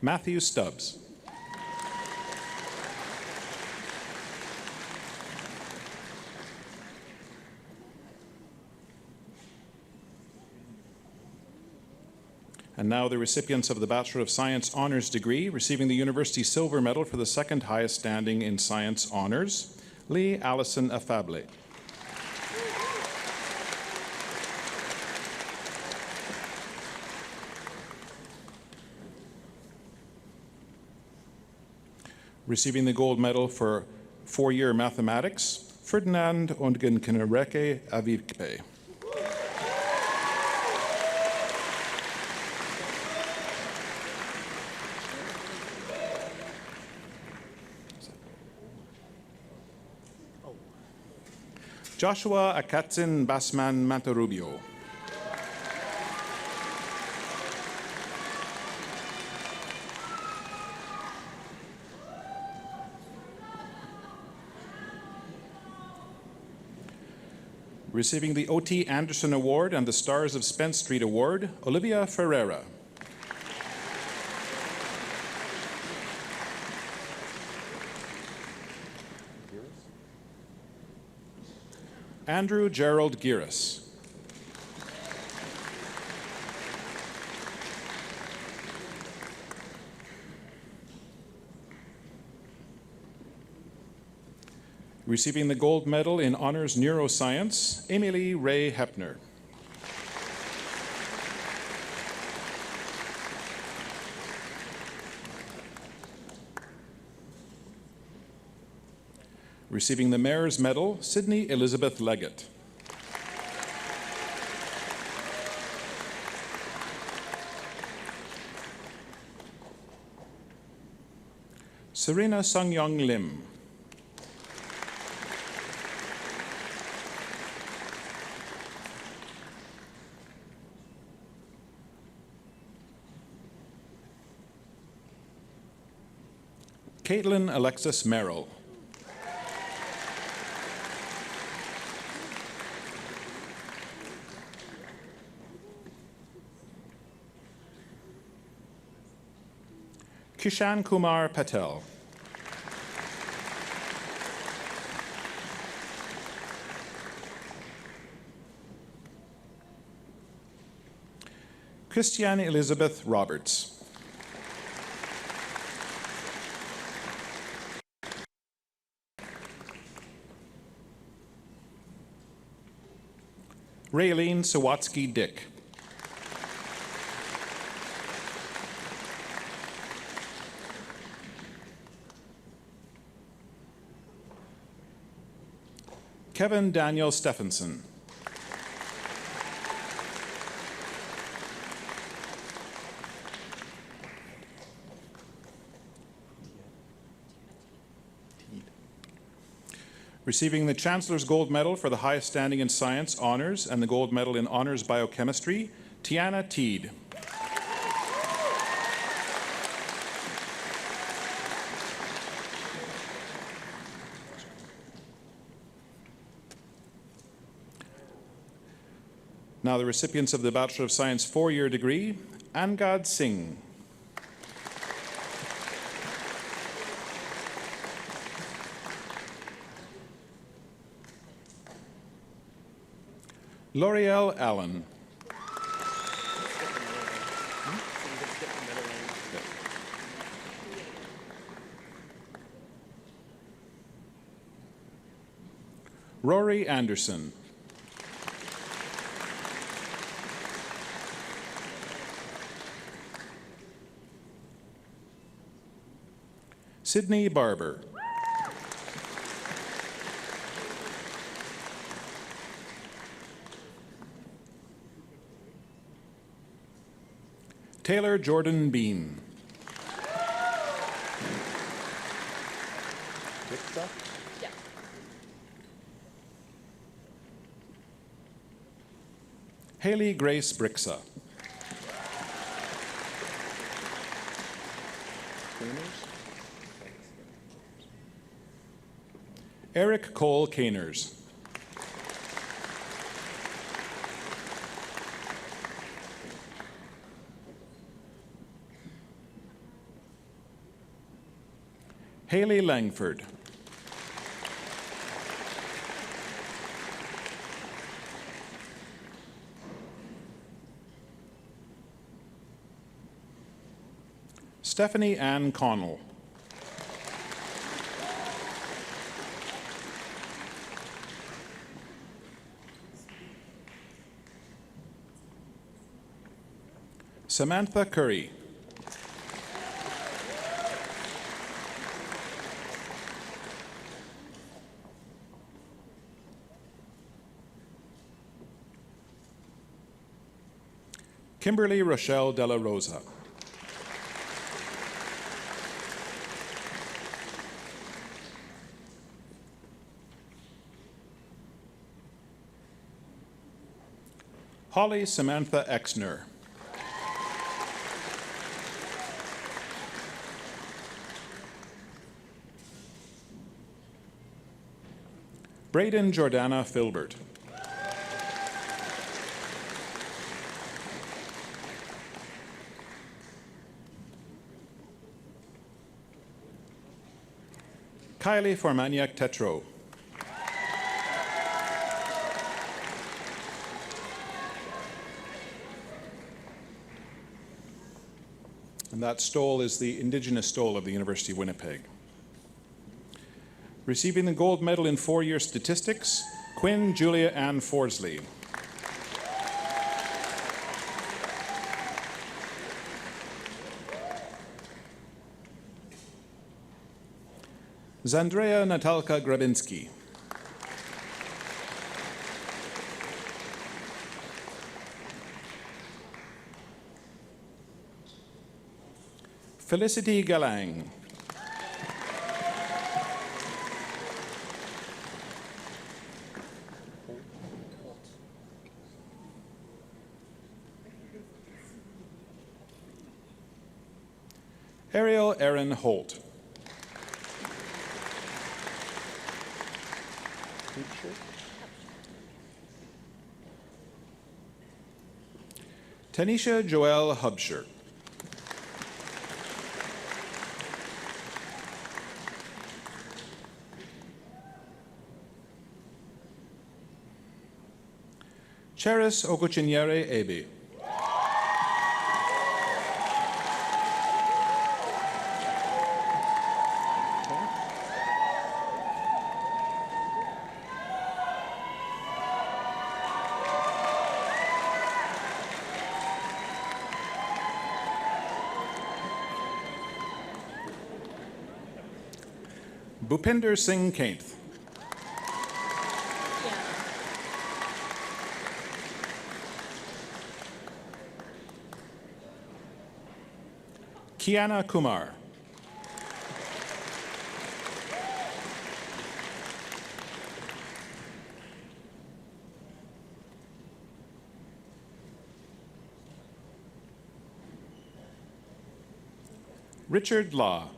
Matthew Stubbs. And now the recipients of the Bachelor of Science Honours degree, receiving the University Silver Medal for the second highest standing in Science Honours, Lee Allison Afable. Receiving the gold medal for four-year mathematics, Ferdinand Ongenkinareke Avikpe. Joshua Akatzin Basman Mantarubio. Receiving the O.T. Anderson Award and the Stars of Spence Street Award, Olivia Ferreira. Andrew Gerald Giras. Receiving the gold medal in honors neuroscience, Emily Ray Hepner. Receiving the Mayor's Medal, Sydney Elizabeth Leggett. Serena Sungyong Lim. Caitlin Alexis Merrill. Kishan Kumar Patel. Christiane Elizabeth Roberts. Raylene Sawatsky Dick. Kevin Daniel Stephenson. Receiving the Chancellor's Gold Medal for the highest standing in science honors and the Gold Medal in honors biochemistry, Tiana Teed. Now the recipients of the Bachelor of Science four-year degree, Angad Singh. L'Oreal Allen. Rory Anderson. Sydney Barber. Taylor Jordan Bean. Haley Grace Brixa. Eric Cole Caners. Haley Langford. Stephanie Ann Connell. Samantha Curry. Kimberly Rochelle Della Rosa. Holly Samantha Exner. Braden Jordana Filbert. Kylie Formaniak Tetro. And that stole is the Indigenous stole of the University of Winnipeg. Receiving the gold medal in four-year statistics, Quinn Julia Ann Forsley. Zandrea Natalka Grabinski. Felicity Galang. Ariel Erin Holt. Tanisha Joelle Hubsher. Cheris Oguchinyere Ebe. Bhupinder Singh Kainth. Kiana Kumar. Richard Law.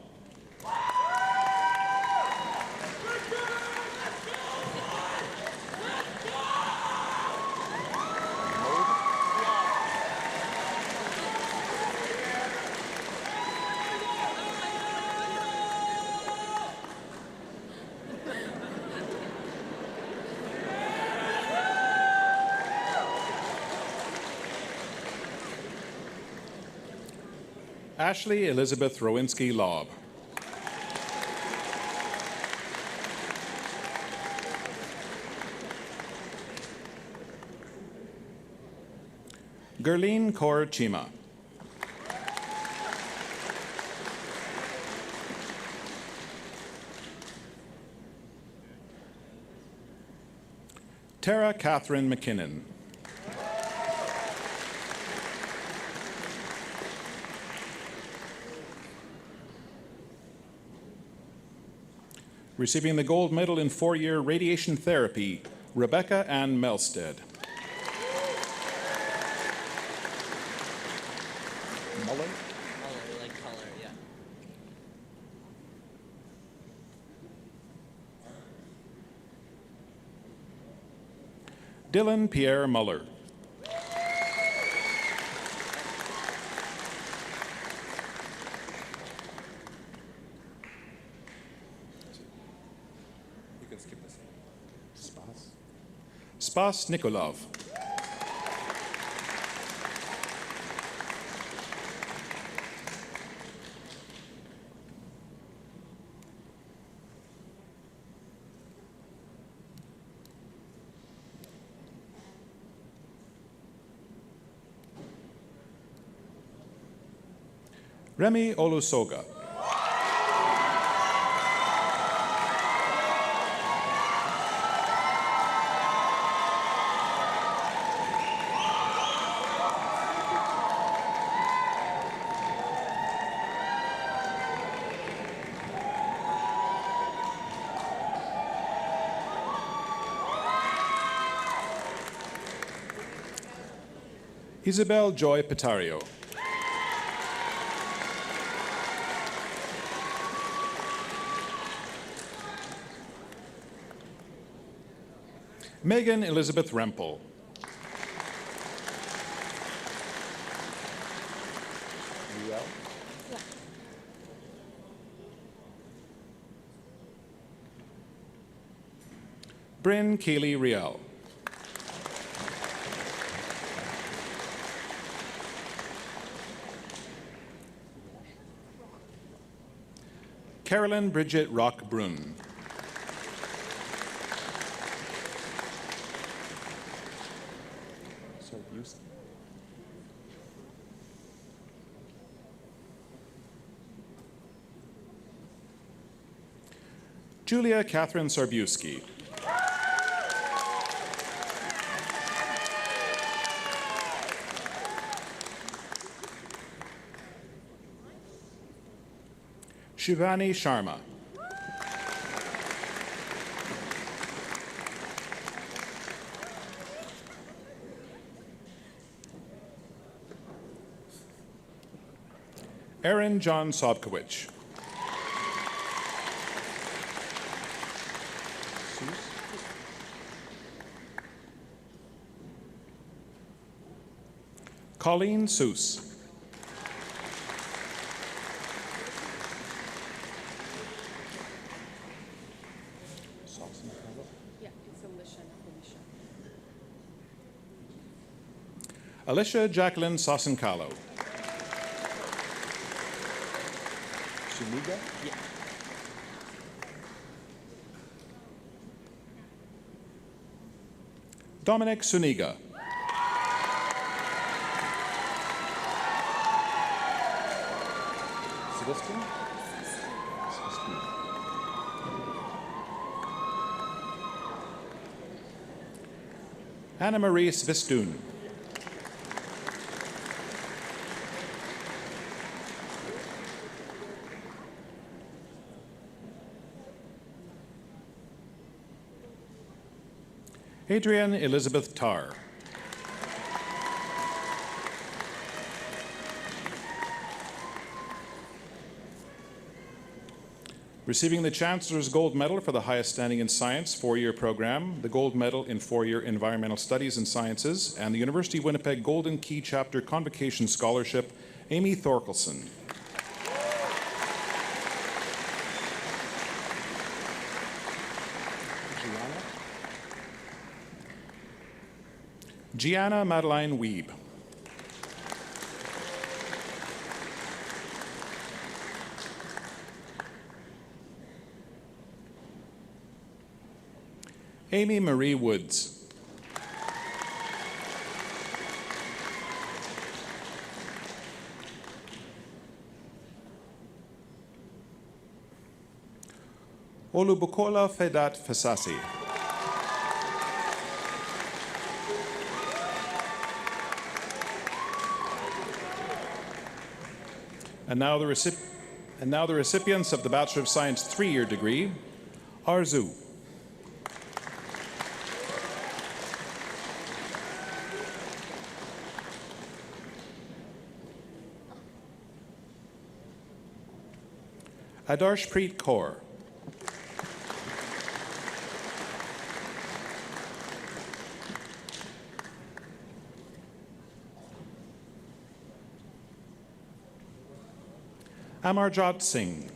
Ashley Elizabeth Rowinski-Laub. Gerline Kaur Chima. Tara Catherine McKinnon. Receiving the gold medal in 4-year radiation therapy, Rebecca Ann Melstead. Muller? Color, like color, yeah. Dylan Pierre Muller. You can skip this. Spas Nikolov. Remy Olusoga. Isabel Joy Petario. Megan Elizabeth Rempel. Bryn Keeley Riel. Carolyn Bridget Rock-Brun. Julia Catherine Sarbuski. Shivani Sharma. Aaron John Sobkowicz. Colleen Seuss. Alicia Jacqueline Sasankalo. Suniga? Yeah. Dominic Suniga. Sebastian? Anna Marie Svistun. Adrienne Elizabeth Tarr. Receiving the Chancellor's Gold Medal for the highest standing in science 4-year program, the Gold Medal in 4-year environmental studies and sciences, and the University of Winnipeg Golden Key Chapter Convocation Scholarship, Amy Thorkelson. Gianna Madeline Wiebe. Amy Marie Woods. Olubukola Fedat Fasasi. And now the recipients of the Bachelor of Science 3-year degree, Arzu. Adarshpreet Kaur. Amarjot Singh.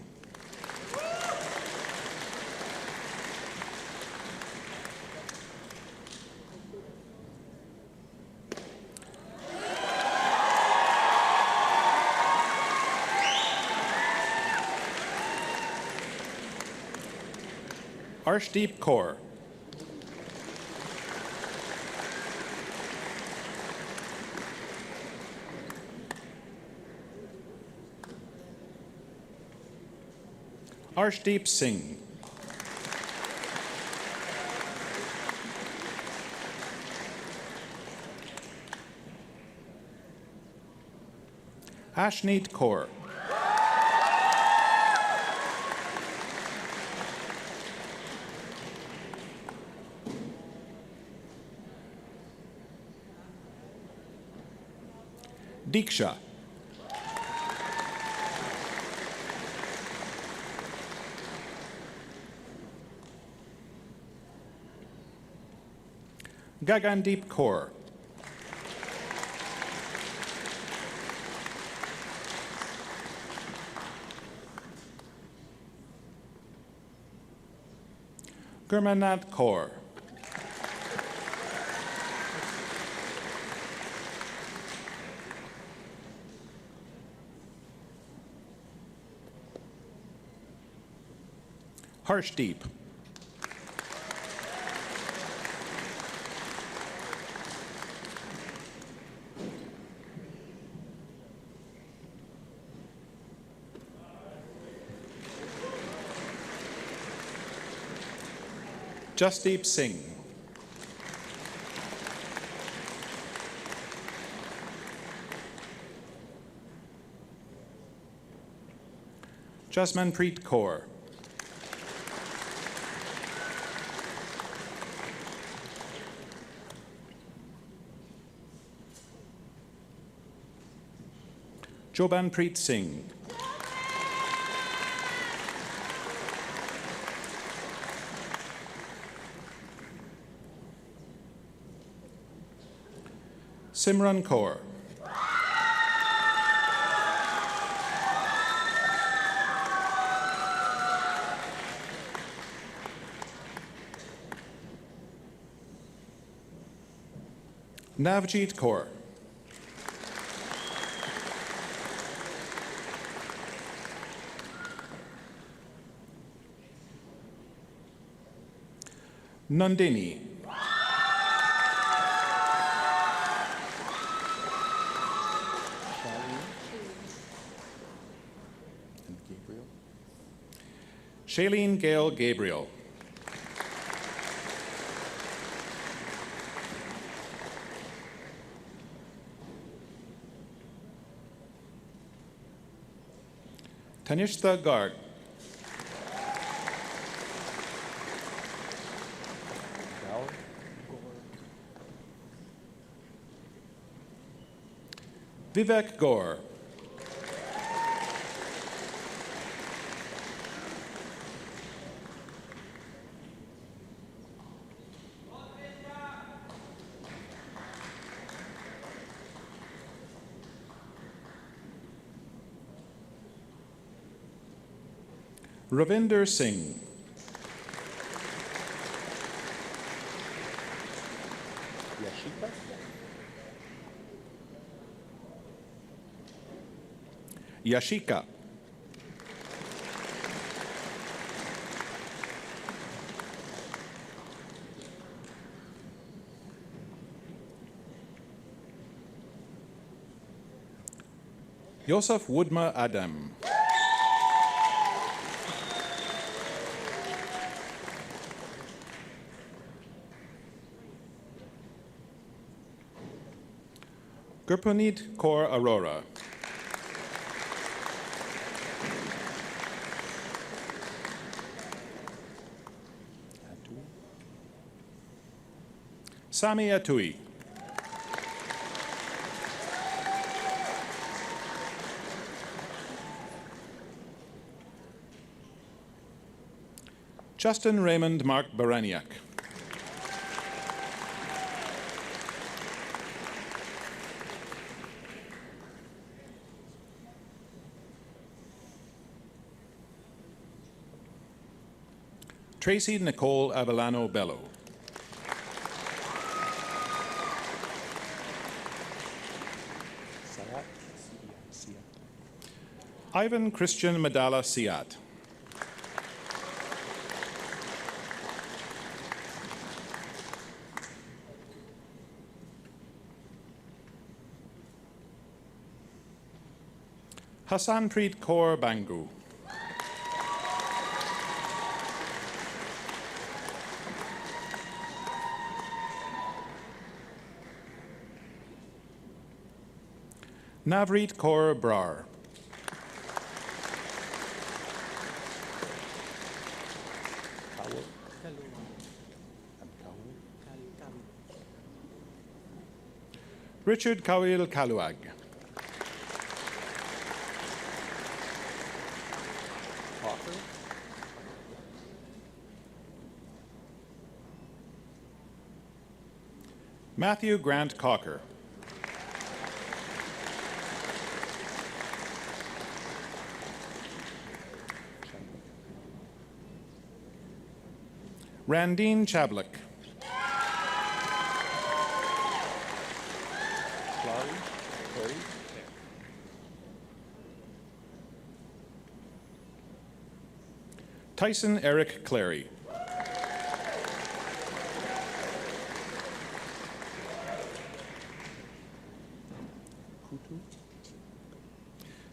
Arshdeep Kaur. Arshdeep Singh. Ashneet Kaur. Diksha. Gagandeep Kaur. Gurmanat Kaur. Harshdeep. Jasdeep Singh. Jasmanpreet Kaur. Jobanpreet Singh. Simran Kaur. Navjeet Kaur. Nandini. Shailene Gale Gabriel. Tanishta Garg. Vivek Gaur. Ravinder Singh. Yashika. Yosef Woodma Adam. Gurpunit Kaur Arora. Sami Atui. Justin Raymond Mark Baraniak. Tracy Nicole Avellano Bello. Ivan Christian Medalla Siat. Hassanpreet Kaur Bangu. Navreet Kaur Brar. Richard Kawil Kaluag. Matthew Grant Cocker. Randine Chablik. Tyson Eric Clary.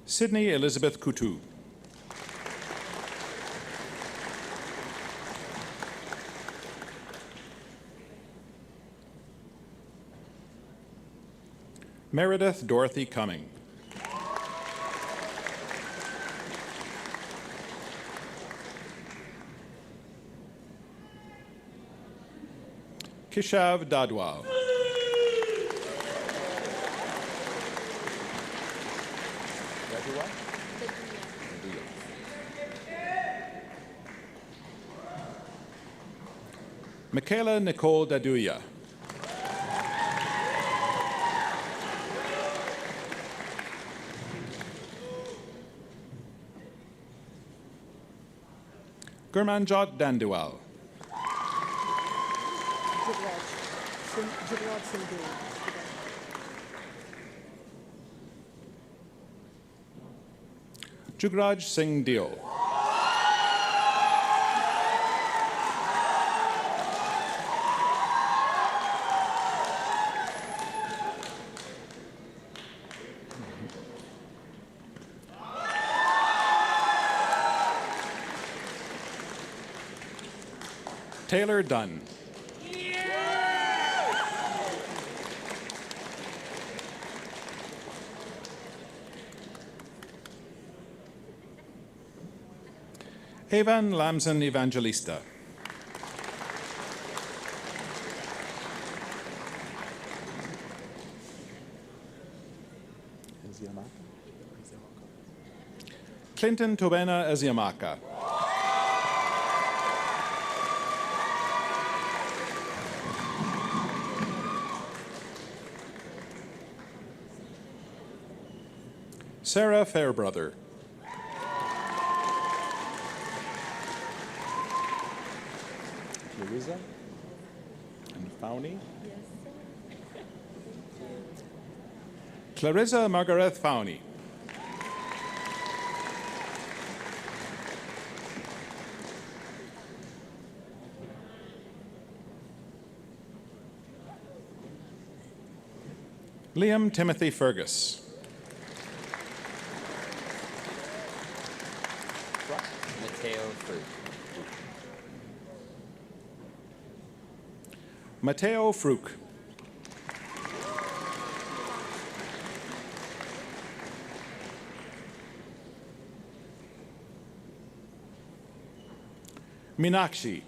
Sydney Elizabeth Kutu. Meredith Dorothy Cumming. Kishav Dadwal. Michaela Nicole Daduya. Gurmanjot Dandual. Jugraj Singh Deol. Taylor Dunn. Evan Lamson Evangelista. Clinton Tobena Eziamaka. Sarah Fairbrother. Clarissa and Fowney. Clarissa Margaret Fowney. Liam Timothy Fergus. Mateo Fruit. Mateo Fruc. Meenakshi.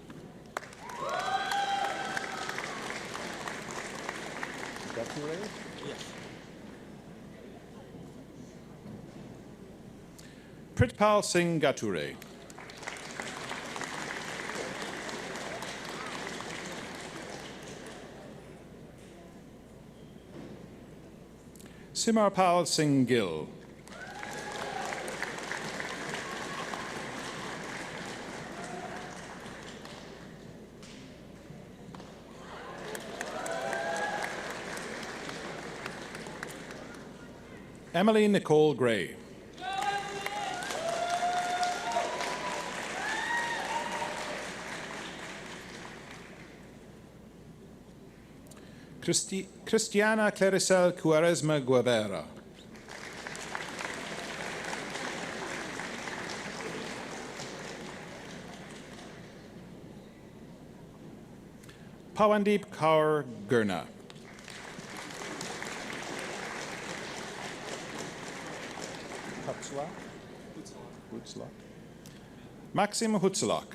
Yes. Pritpal Singh Gature. Simarpal Singh Gill. Emily Nicole Gray. Cristiana Claricel Quaresma Guevara. Pawandeep Kaur Gurna. Maxim Hutzlak.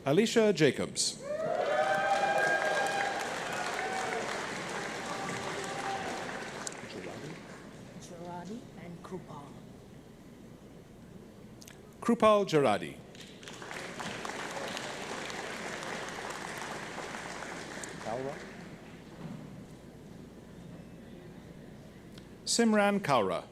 Alicia Jacobs. Jaradi and Krupal. Krupal Jaradi. Simran Kaura.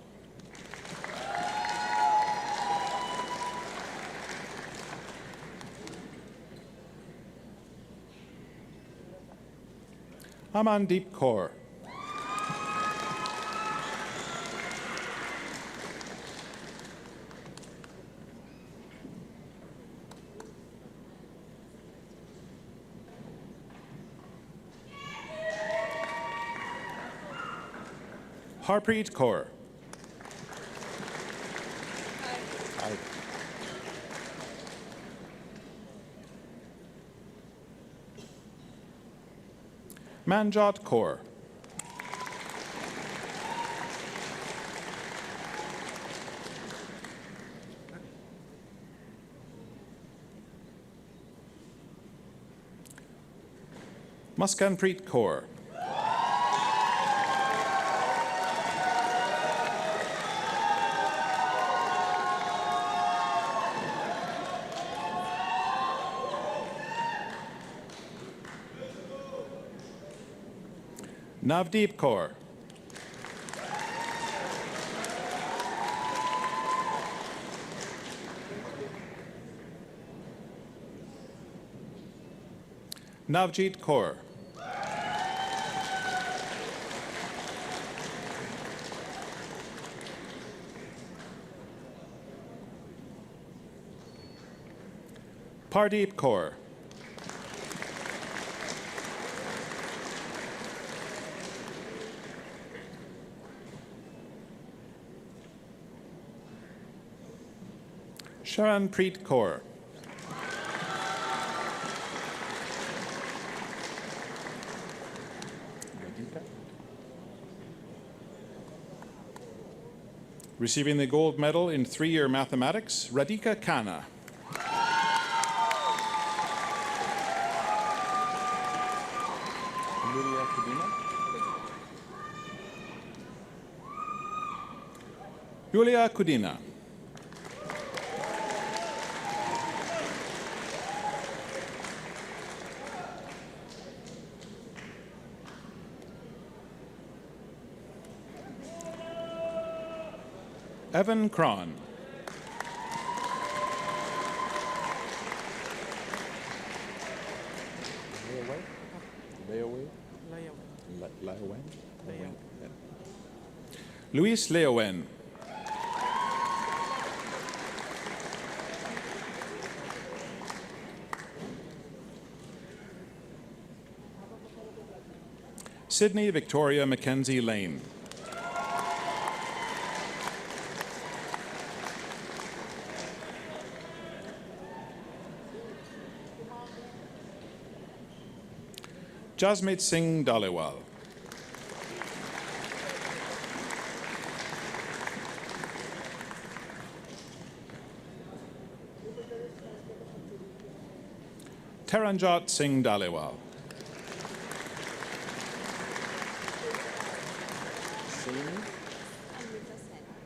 Amandeep Kaur. Harpreet Kaur. Manjot Kaur. Muskanpreet Kaur. Navdeep Kaur. Navjeet Kaur. Pardeep Kaur. Sharanpreet Kaur. Receiving the gold medal in 3-year mathematics, Radhika Khanna. Yulia Kudina. Evan Cron. Luis Leowen. Sydney Victoria Mackenzie Lane. Jasmeet Singh Dhaliwal. Taranjot Singh Dhaliwal.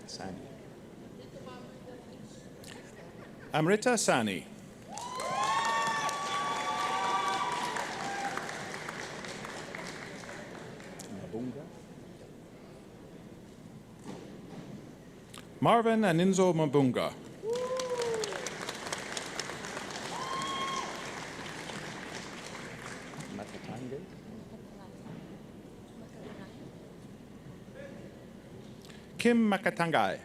Sani. Amrita Sani. Marvin Aninzo Mabunga. Kim Makatangai.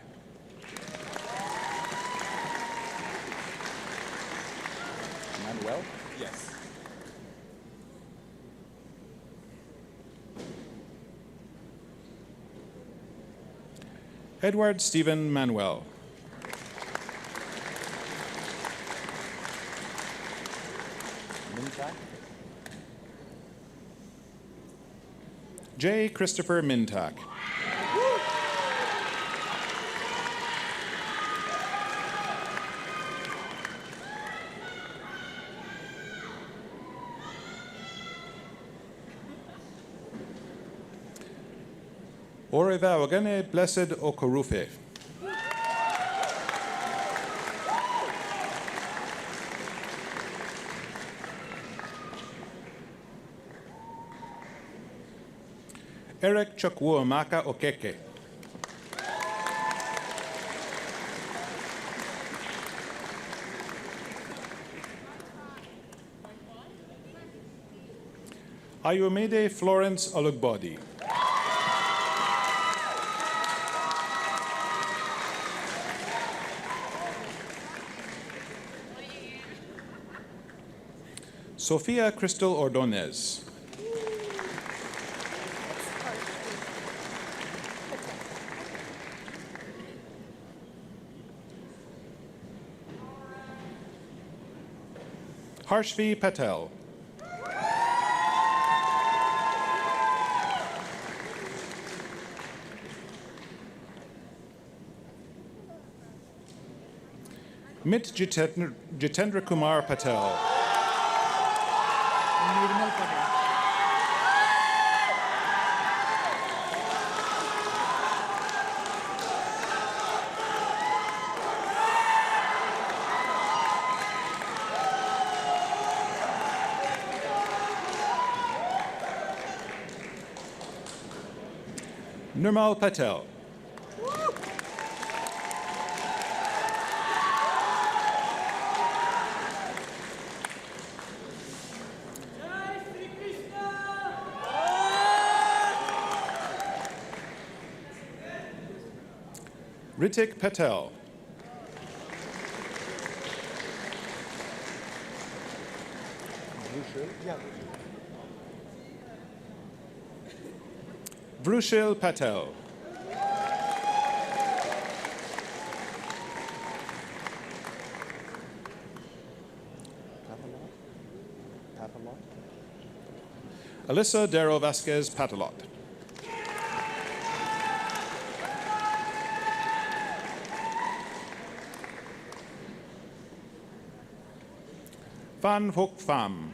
Manuel? Yes. Edward Stephen Manuel. Mintak? J. Christopher Mintak. Oreva Ogane Blessed Okorufe. Eric Chukwuemeka Okeke. Ayomide Florence Olugbodi. Sofia Crystal Ordonez. Harshvi Patel. Mit Jitendra Kumar Patel. Nirmal Patel. Ritik Patel. Vrushil Patel. Alyssa Darrow Vasquez Patalot. Van Hook Pham.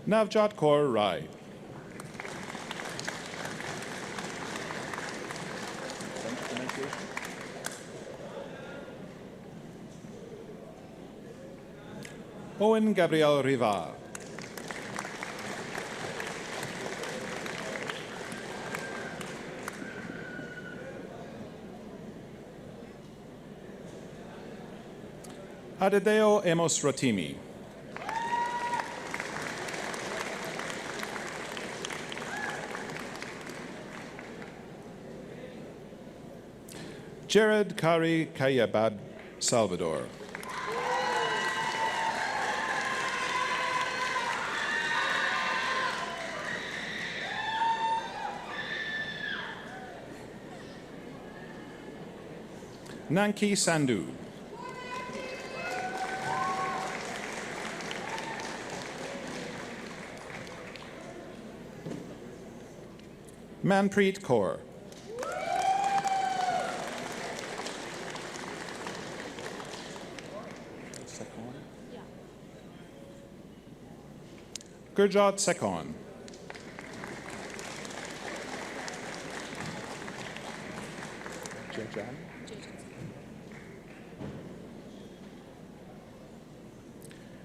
Navjot Kaur Rai. Owen Gabriel Rivar. Adedeo Amos Rotimi. Jared Kari Kayabad Salvador. Nanki Sandhu. Manpreet Kaur. Gurjot Sekon.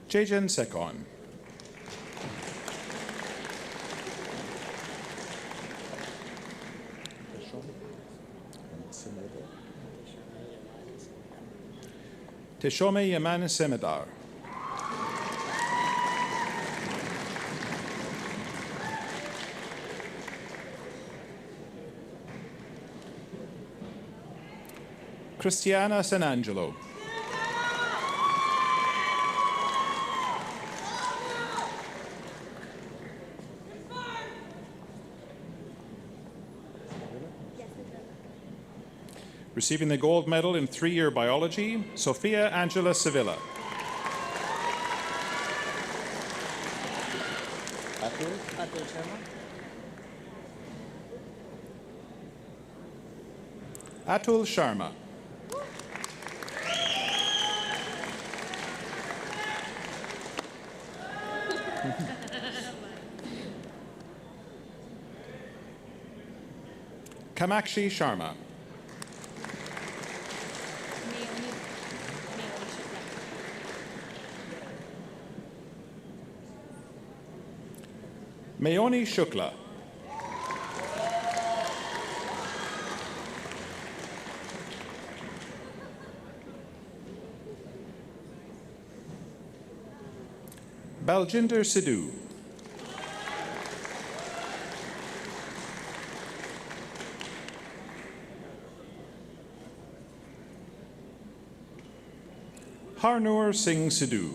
Jajan Sekon. Teshome Yaman Semedar. Christiana Sanangelo. Receiving the gold medal in 3-year biology, Sophia Angela Sevilla. Atul Sharma. Kamakshi Sharma. Mayoni Shukla. Baljinder Sidhu. Harnoor Singh Sidhu.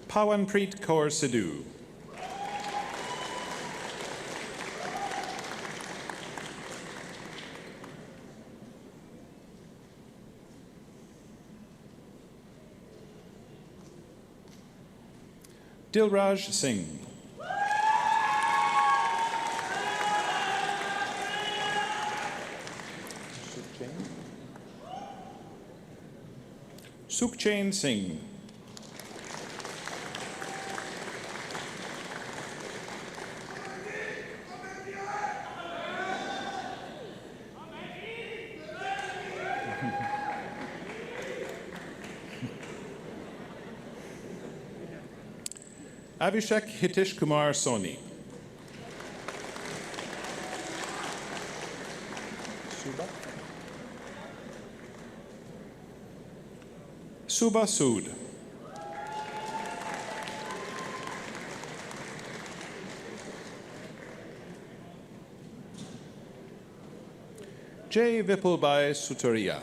Pawanpreet Kaur Sidhu. Dilraj Singh. Sukhchain Singh. Abhishek Hitish Kumar Soni. Suba Sood. J. Vipulbai Sutaria.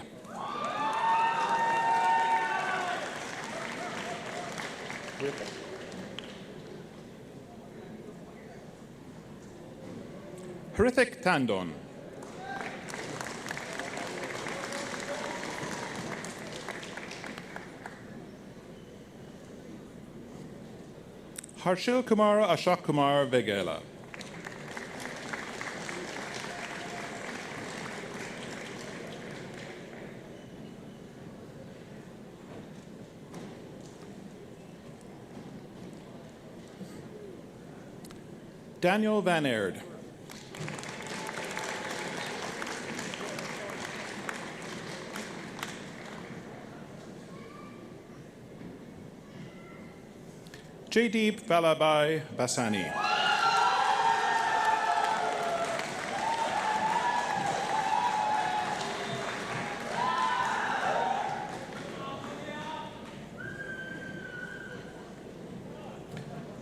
Hrithik Tandon. Harshil Kumar Ashok Kumar Vegela. Daniel Van Aerd. Jaydeep Vallabhai Basani.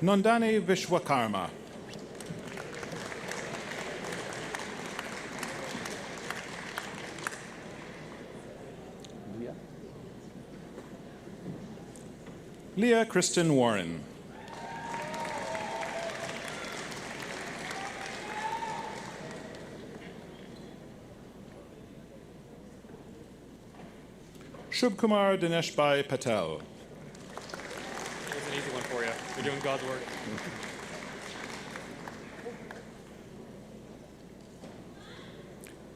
Nandani Vishwakarma. Leah Kristen Warren. Shubkumar Dineshbhai Patel. Here's an easy one for you. You're doing God's work.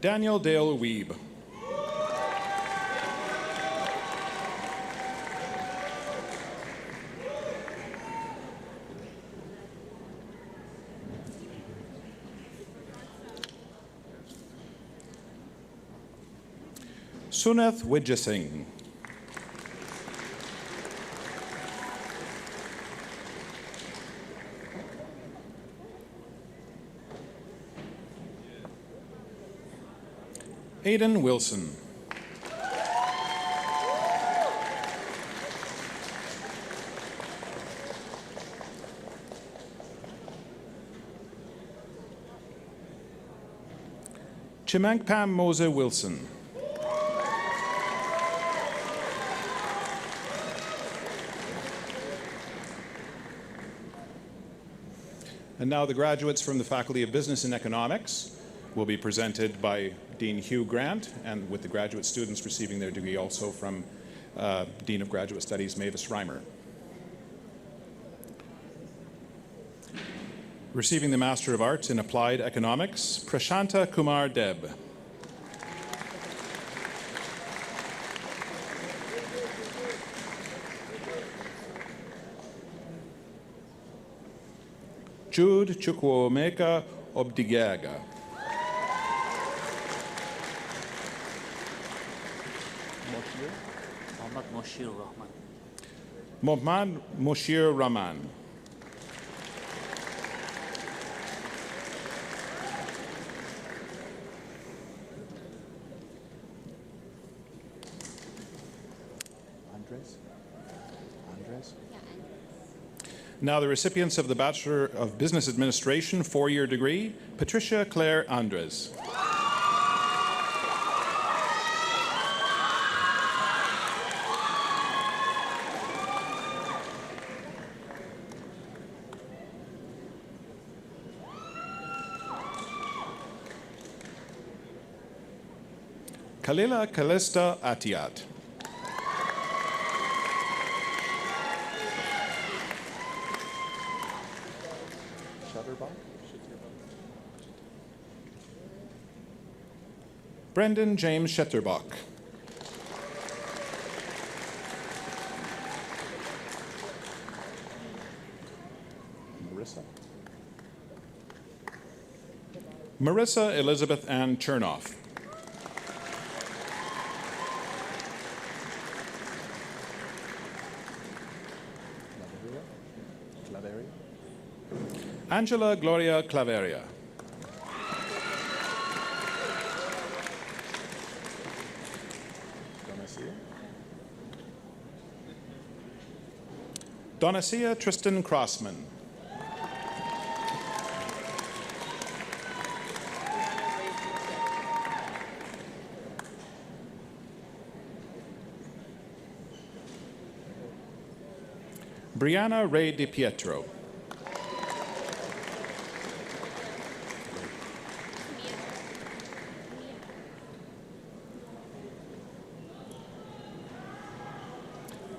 Daniel Dale Weeb. Sunath Wijasingh. Aidan Wilson. Chimangpam Mose Wilson. And now the graduates from the Faculty of Business and Economics will be presented by Dean Hugh Grant, and with the graduate students receiving their degree also from Dean of Graduate Studies Mavis Reimer. Receiving the Master of Arts in Applied Economics, Prashanta Kumar Deb. Jude Chukwuemeka Obdigaga. Mohammad Moshir Rahman. Mohammad Moshir Rahman. Andres? Now the recipients of the Bachelor of Business Administration 4-year degree, Patricia Claire Andres. Kalila Kalista Atiat. Brendan James Shetterbach. Marissa Elizabeth Ann Chernoff. Angela Gloria Claveria. Donacia Tristan Crossman. Brianna Ray DiPietro.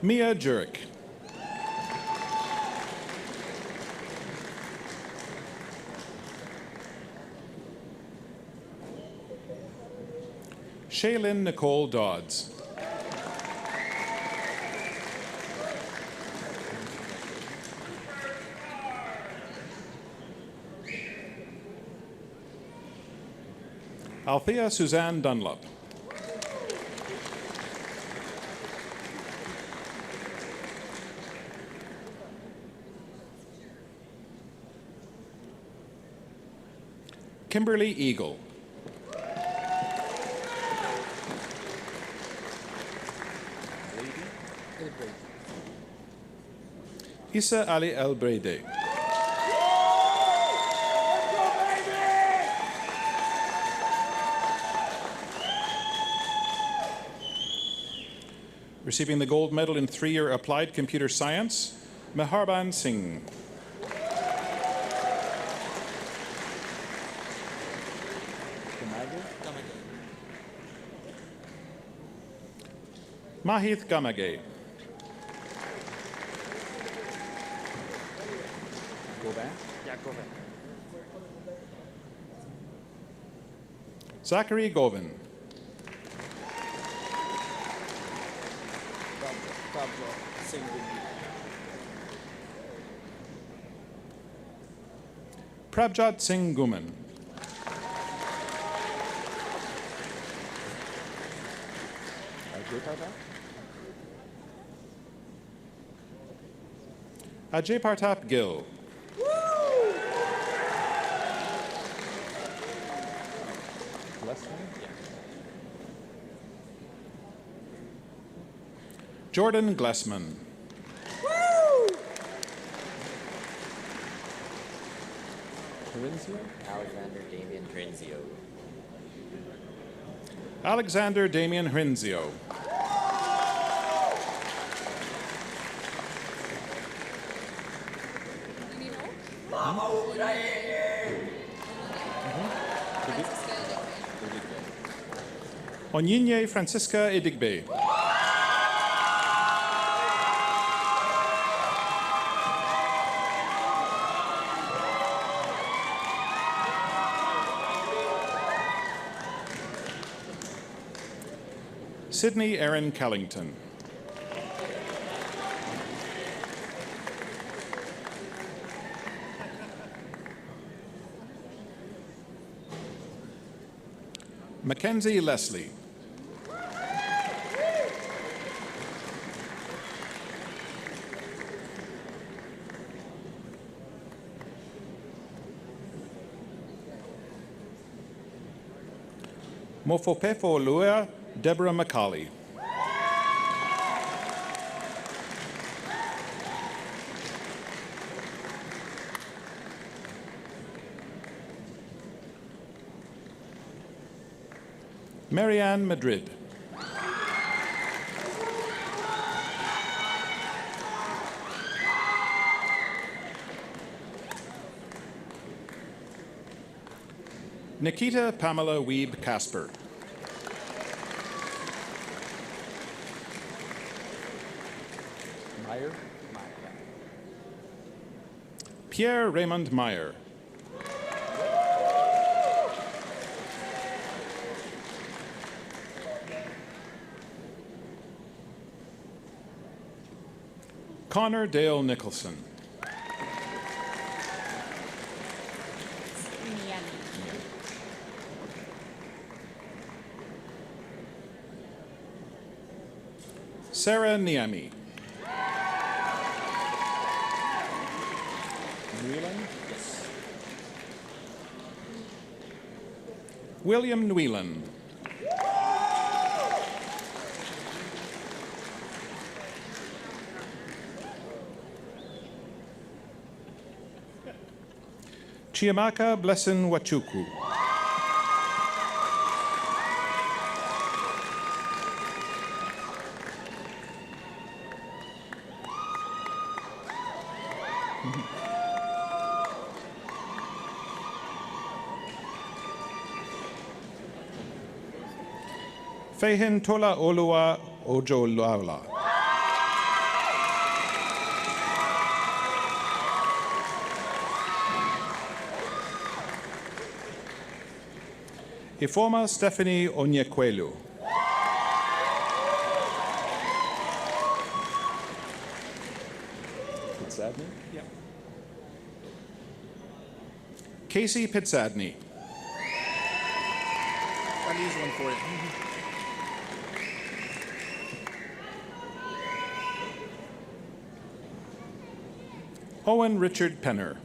Mia Jurek. Shaylin Nicole Dodds. Althea Suzanne Dunlop. Kimberly Eagle. Issa Ali El Brede. Receiving the gold medal in 3-year applied computer science, Meharban Singh. Mahith Gamage. Govan. Yeah, go ahead. Zachary Govin. Prabjot Singh Guman. Ajay Partap Gill. Jordan Glessman. Alexander Damian Trinzio. Alexander Damian Hrinzio. Onyinye Francisca Edigbe. Sydney Aaron Callington. Mackenzie Leslie. Mofopefo Lua Deborah McCauley. Marianne Madrid. Nikita Pamela Wiebe Casper. Meyer. Pierre Raymond Meyer. Connor Dale Nicholson. Sarah Niami. William Nwhelan. Chiamaka Blessing Wachuku. Fehin Tola Olua Ojo Laula. Ifoma Stephanie Onyekwelu. Pitsadney? Yeah. Casey Pitsadney. I'll use one for you. Owen Richard Penner.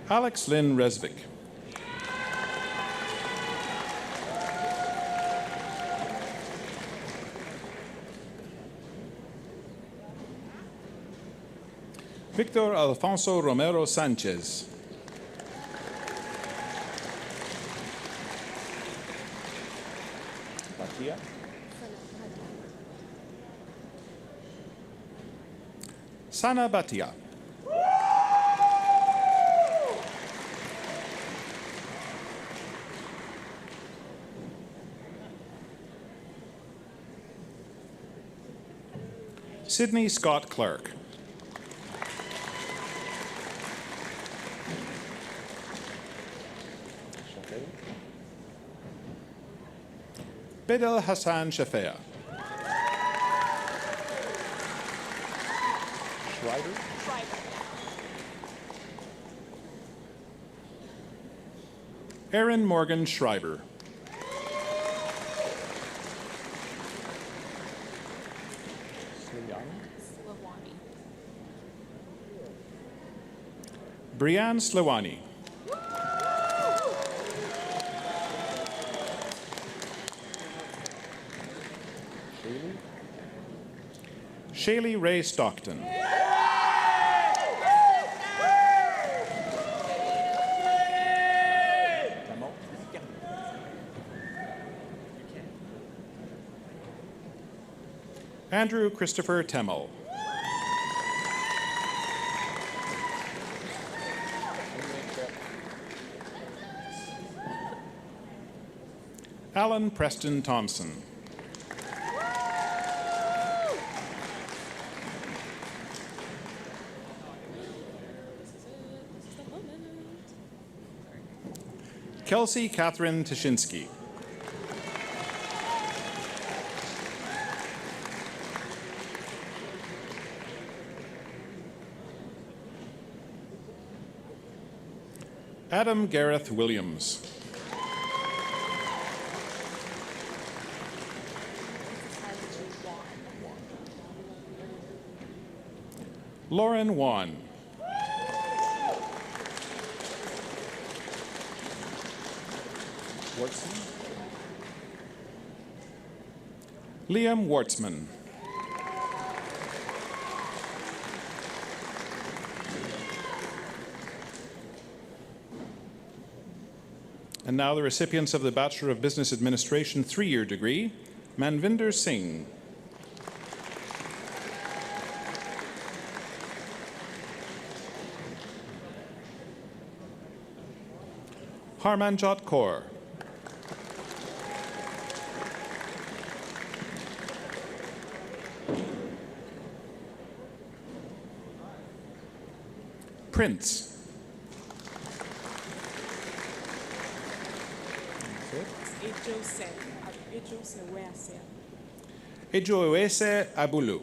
Alex Lynn Resvik. Victor Alfonso Romero Sanchez. Batia. Sana Batia. Sydney Scott Clark. Bedel Hassan Shafea. Schreiber. Aaron Morgan Schreiber. Brianne Slawani. Shaylee Ray Stockton. Andrew Christopher Temmel. Alan Preston Thompson. Kelsey Catherine Tashinsky. Adam Gareth Williams. Lauren Wan. Liam Wartzman. And now the recipients of the Bachelor of Business Administration 3-year degree, Manvinder Singh. Harmanjot Kaur. Prince. Ejoese Abulu.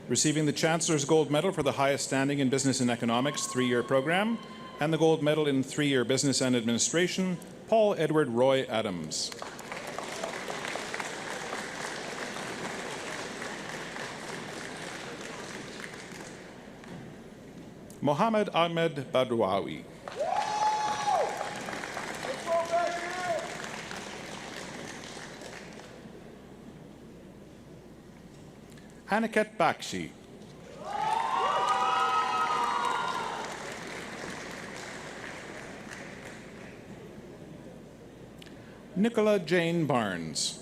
Receiving the Chancellor's Gold Medal for the highest standing in Business and Economics 3-year program, and the Gold Medal in 3-year Business and Administration, Paul Edward Roy Adams. Mohammed Ahmed Badwawi. Aniket Bakshi. Nicola Jane Barnes.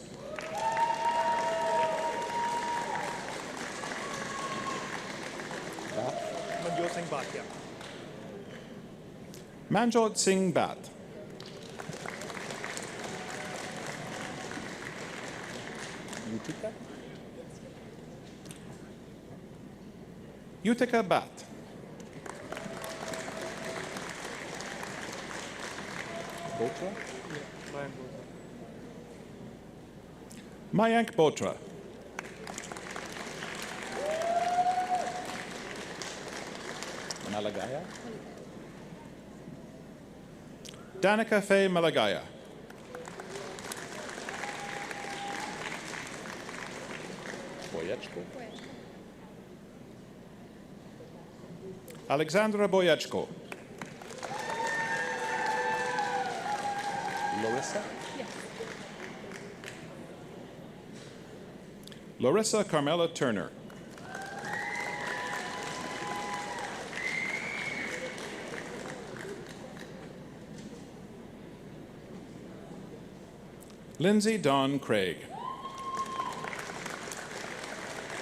Manjot Singh Bat. Utica Bat. Botra. Mayank Botra. Malagaya. Danica Faye Malagaya. Boyechko. Alexandra Boyechko. Larissa? Larissa Carmela Turner. Lindsay Dawn Craig.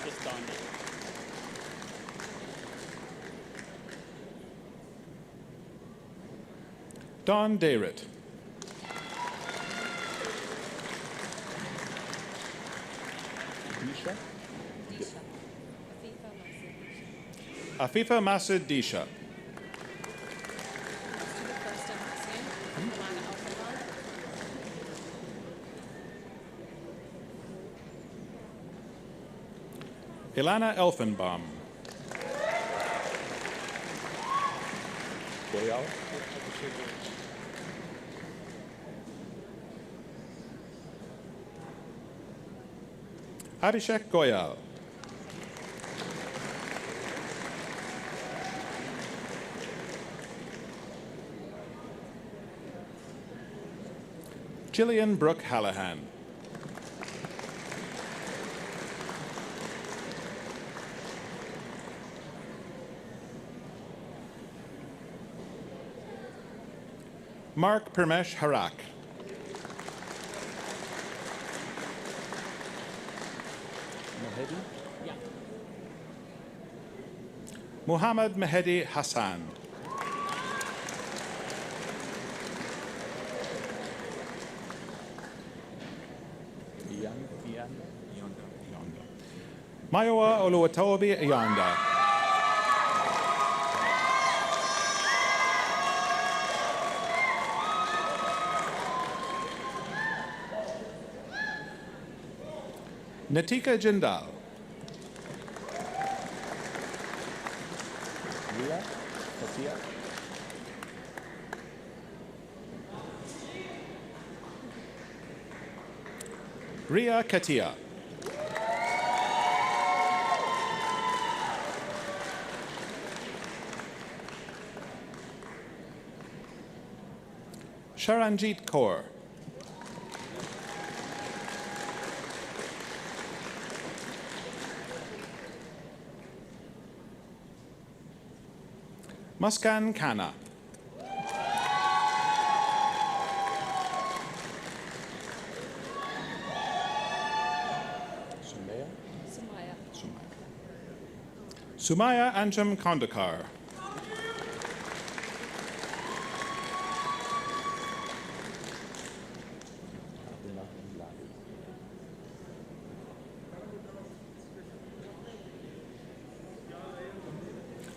Just Don. Dawn Dayrit. Disha? Afifa Masud Disha. Ilana Elfenbaum. Goyal? Abhishek Goyal. Gillian Brooke Hallahan. Mark Permesh Harak. Mahedi? Muhammad Mehedi Hassan. Mayowa Oluwatobi Iyanda. Natika Jindal. Ria? Katia? Ria Katia. Sharanjit Kaur. Muskan Khanna. Sumaya? Sumaya Anjum Kondakar.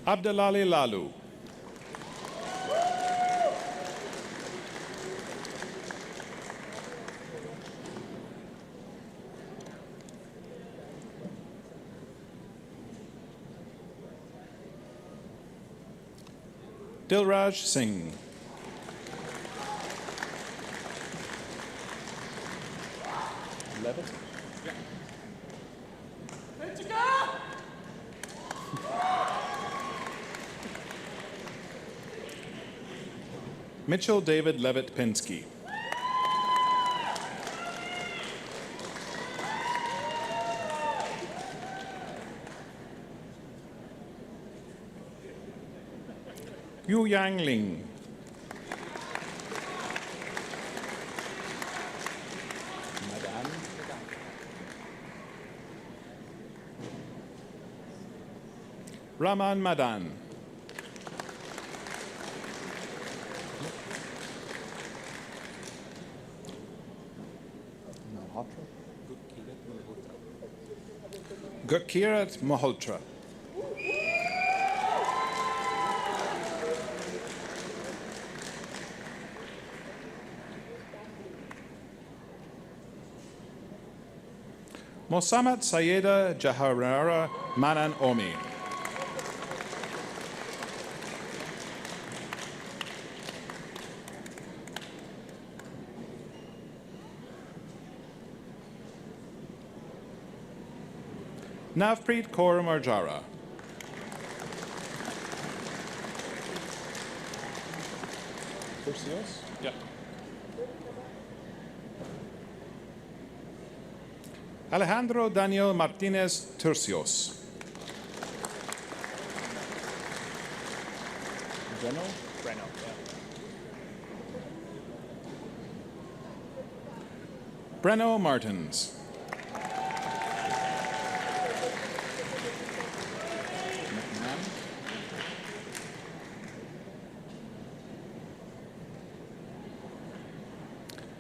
Abdalali Lalu. Dilraj Singh. Levitt? Mitchell David Levitt Pinsky. Yu Yang Ling. Madan? Raman Madan. Malhotra? Gurkirat Malhotra. Mosammat Sayeda Jaharara Manan Omi. Navpreet Kaur Marjara. Perseus? Yeah. Alejandro Daniel Martinez Turcios. Breno? Breno, yeah. Breno Martins. McMahon?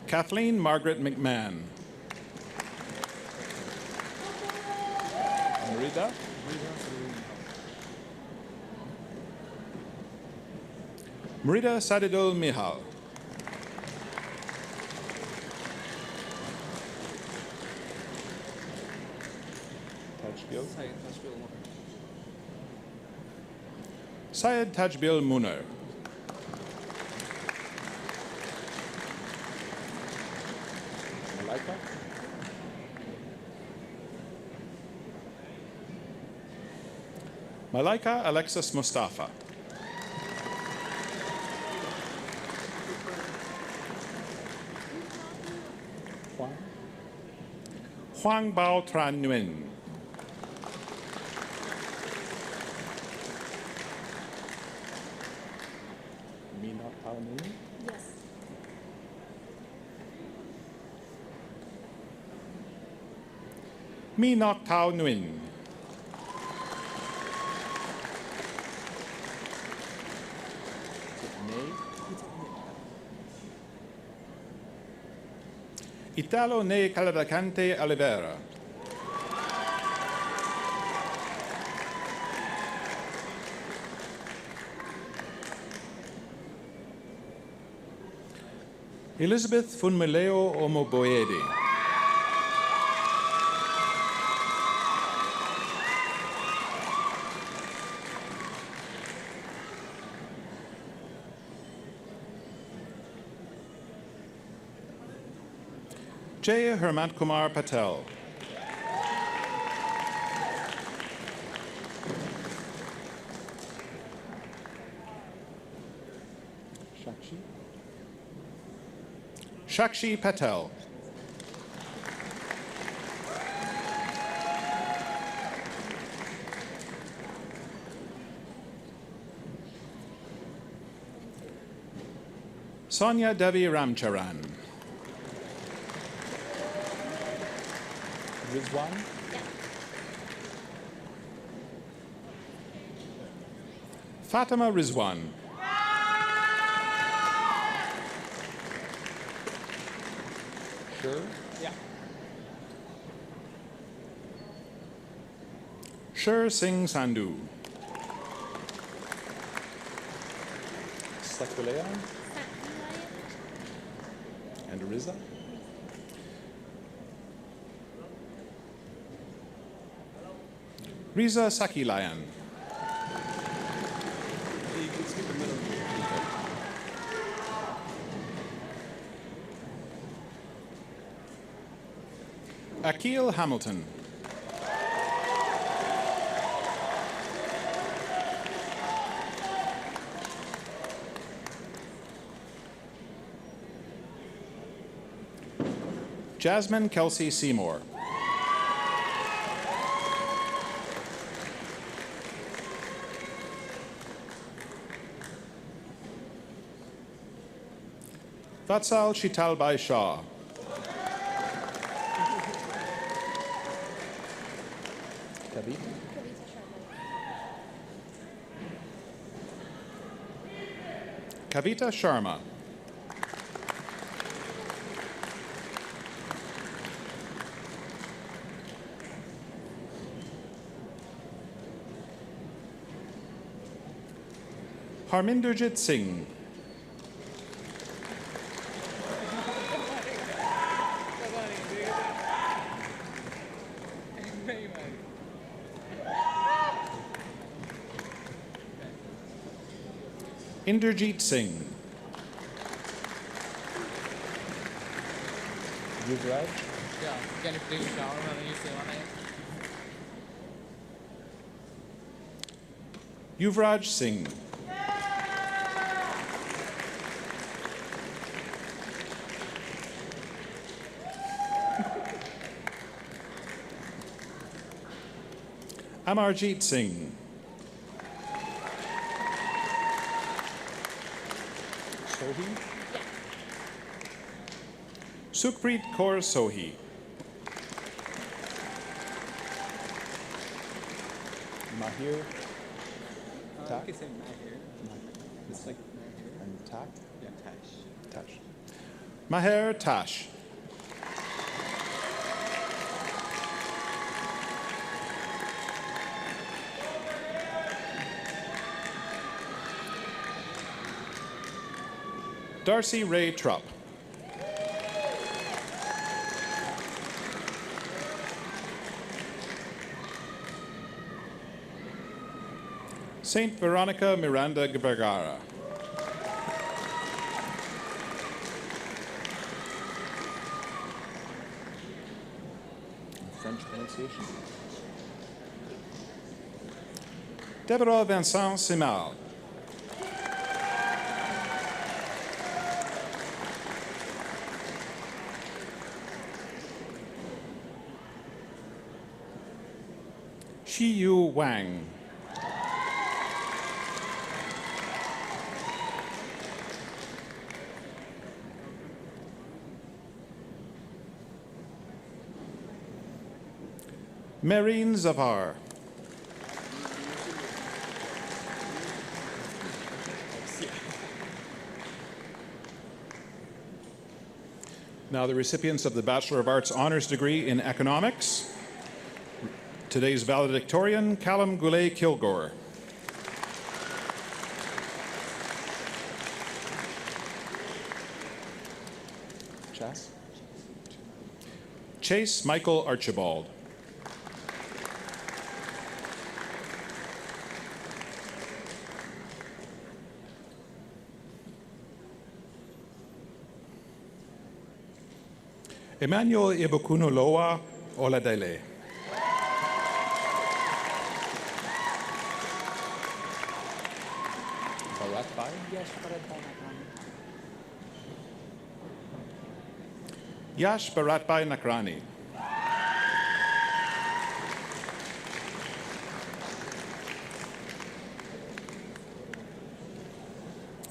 Kathleen Margaret McMahon. Emerita? Merida Sadidul Mihal. Tajbil? Syed Tajbil Munar. Malaika? Malaika Alexis Mustafa. Juan? Huang Bao Tran Nguyen. Mina Palmin? Yes. Mi Nok Tao Nguyen. Nay? Italo Ne Caladacante Oliveira. Elizabeth Funmileo Omoboedi. Jay Hermant Kumar Patel. Shakshi? Shakshi Patel. Sonia Devi Ramcharan. Rizwan? Fatima Rizwan. Sure? Yeah. Sher Singh Sandhu. Sakulea? And Riza? Riza Sakilayan. Akil Hamilton. Jasmine Kelsey Seymour. Vatsal Shitalbai Shah. Kavita? Kavita Sharma. Harminderjit Singh. Inderjeet Singh. Yuvraj? Yeah, can you please shower when you say my name? Yuvraj Singh. Amarjeet Singh. Sohi. Sukhpreet Kaur Sohi. Mahir. Tak. You can say Mahir. It's like Mahir. And Tak? Yeah, Tash. Tash. Maher Tash. Darcy Ray Trupp. Saint Veronica Miranda Vergara. French pronunciation. Deborah Vincent Simal. Shi Yu Wang. Marine Zavar. Now the recipients of the Bachelor of Arts Honours degree in Economics. Today's valedictorian, Callum Goulet Kilgore. Chase Michael Archibald. Emmanuel Ibukunuloa Oladele. Baratbai? Yes, Baratbai Nakrani. Yash Baratbai Nakrani.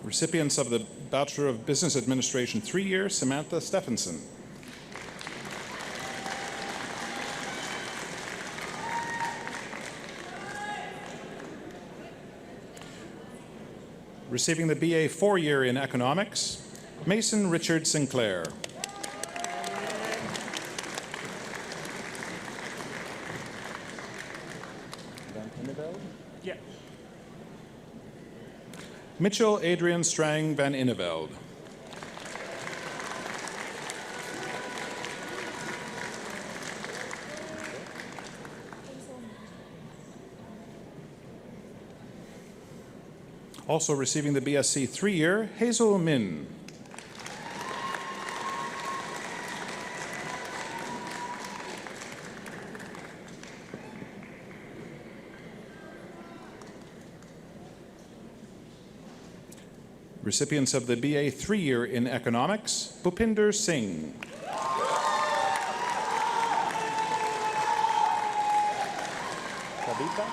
Recipients of the Bachelor of Business Administration 3-year, Samantha Stephenson. Receiving the BA 4-year in Economics, Mason Richard Sinclair. Van Inneveld? Yeah. Mitchell Adrian Strang van Inneveld. Also receiving the BSc 3-year, Hazel Min. Recipients of the BA 3-year in Economics, Bhupinder Singh. Kavita?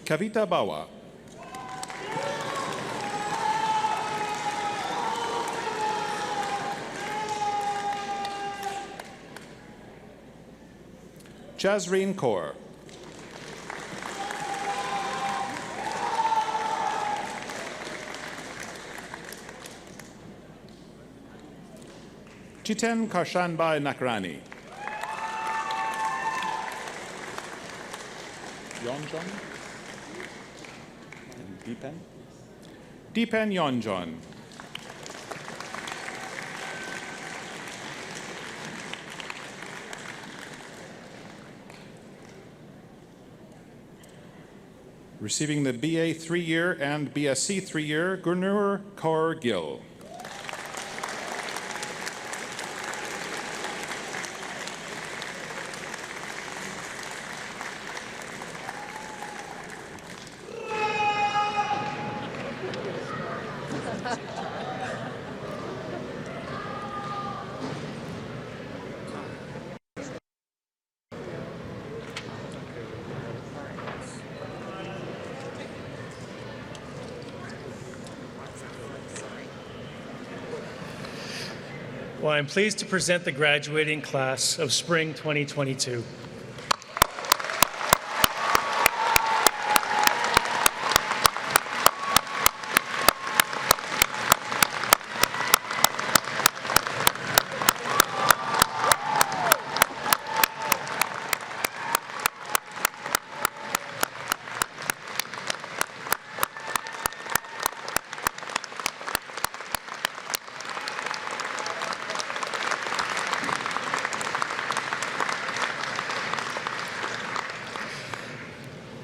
Kavita Bawa. Jazreen Kaur. Jiten Karshanbai Nakrani. Yonjon? And Deepan? Deepan Yonjon. Receiving the BA 3-year and BSc 3-year, Gurnur Kaur Gill. Well, I'm pleased to present the graduating class of Spring 2022.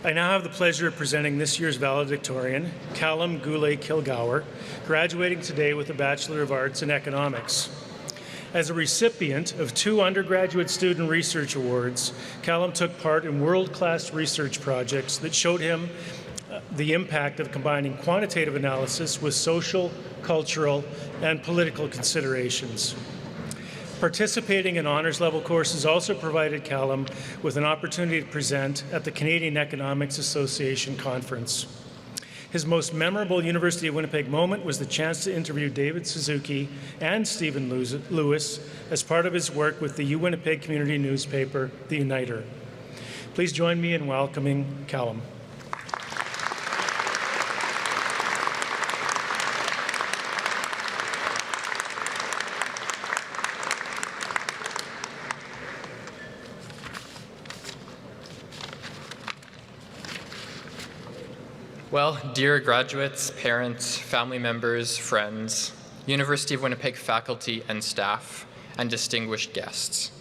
I now have the pleasure of presenting this year's valedictorian, Callum Goulet-Kilgour, graduating today with a Bachelor of Arts in Economics. As a recipient of 2 undergraduate student research awards, Callum took part in world-class research projects that showed him the impact of combining quantitative analysis with social, cultural, and political considerations. Participating in honors level courses also provided Callum with an opportunity to present at the Canadian Economics Association conference. His most memorable University of Winnipeg moment was the chance to interview David Suzuki and Stephen Lewis as part of his work with the Winnipeg community newspaper, The Uniter. Please join me in welcoming Callum. Well, dear graduates, parents, family members, friends, University of Winnipeg faculty and staff, and distinguished guests,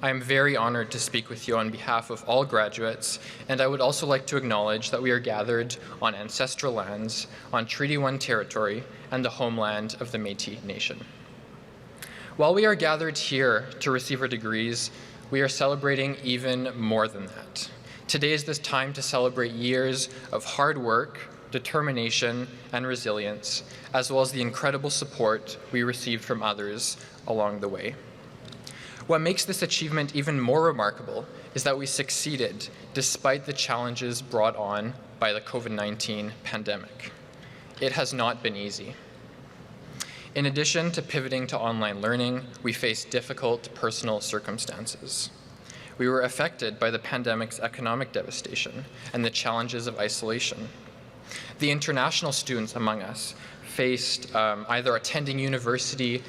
I am very honored to speak with you on behalf of all graduates, and I would also like to acknowledge that we are gathered on ancestral lands, on Treaty 1 territory, and the homeland of the Métis Nation. While we are gathered here to receive our degrees, we are celebrating even more than that. Today is this time to celebrate years of hard work, determination, and resilience, as well as the incredible support we received from others along the way. What makes this achievement even more remarkable is that we succeeded despite the challenges brought on by the COVID-19 pandemic. It has not been easy. In addition to pivoting to online learning, we faced difficult personal circumstances. We were affected by the pandemic's economic devastation and the challenges of isolation. The international students among us faced either attending university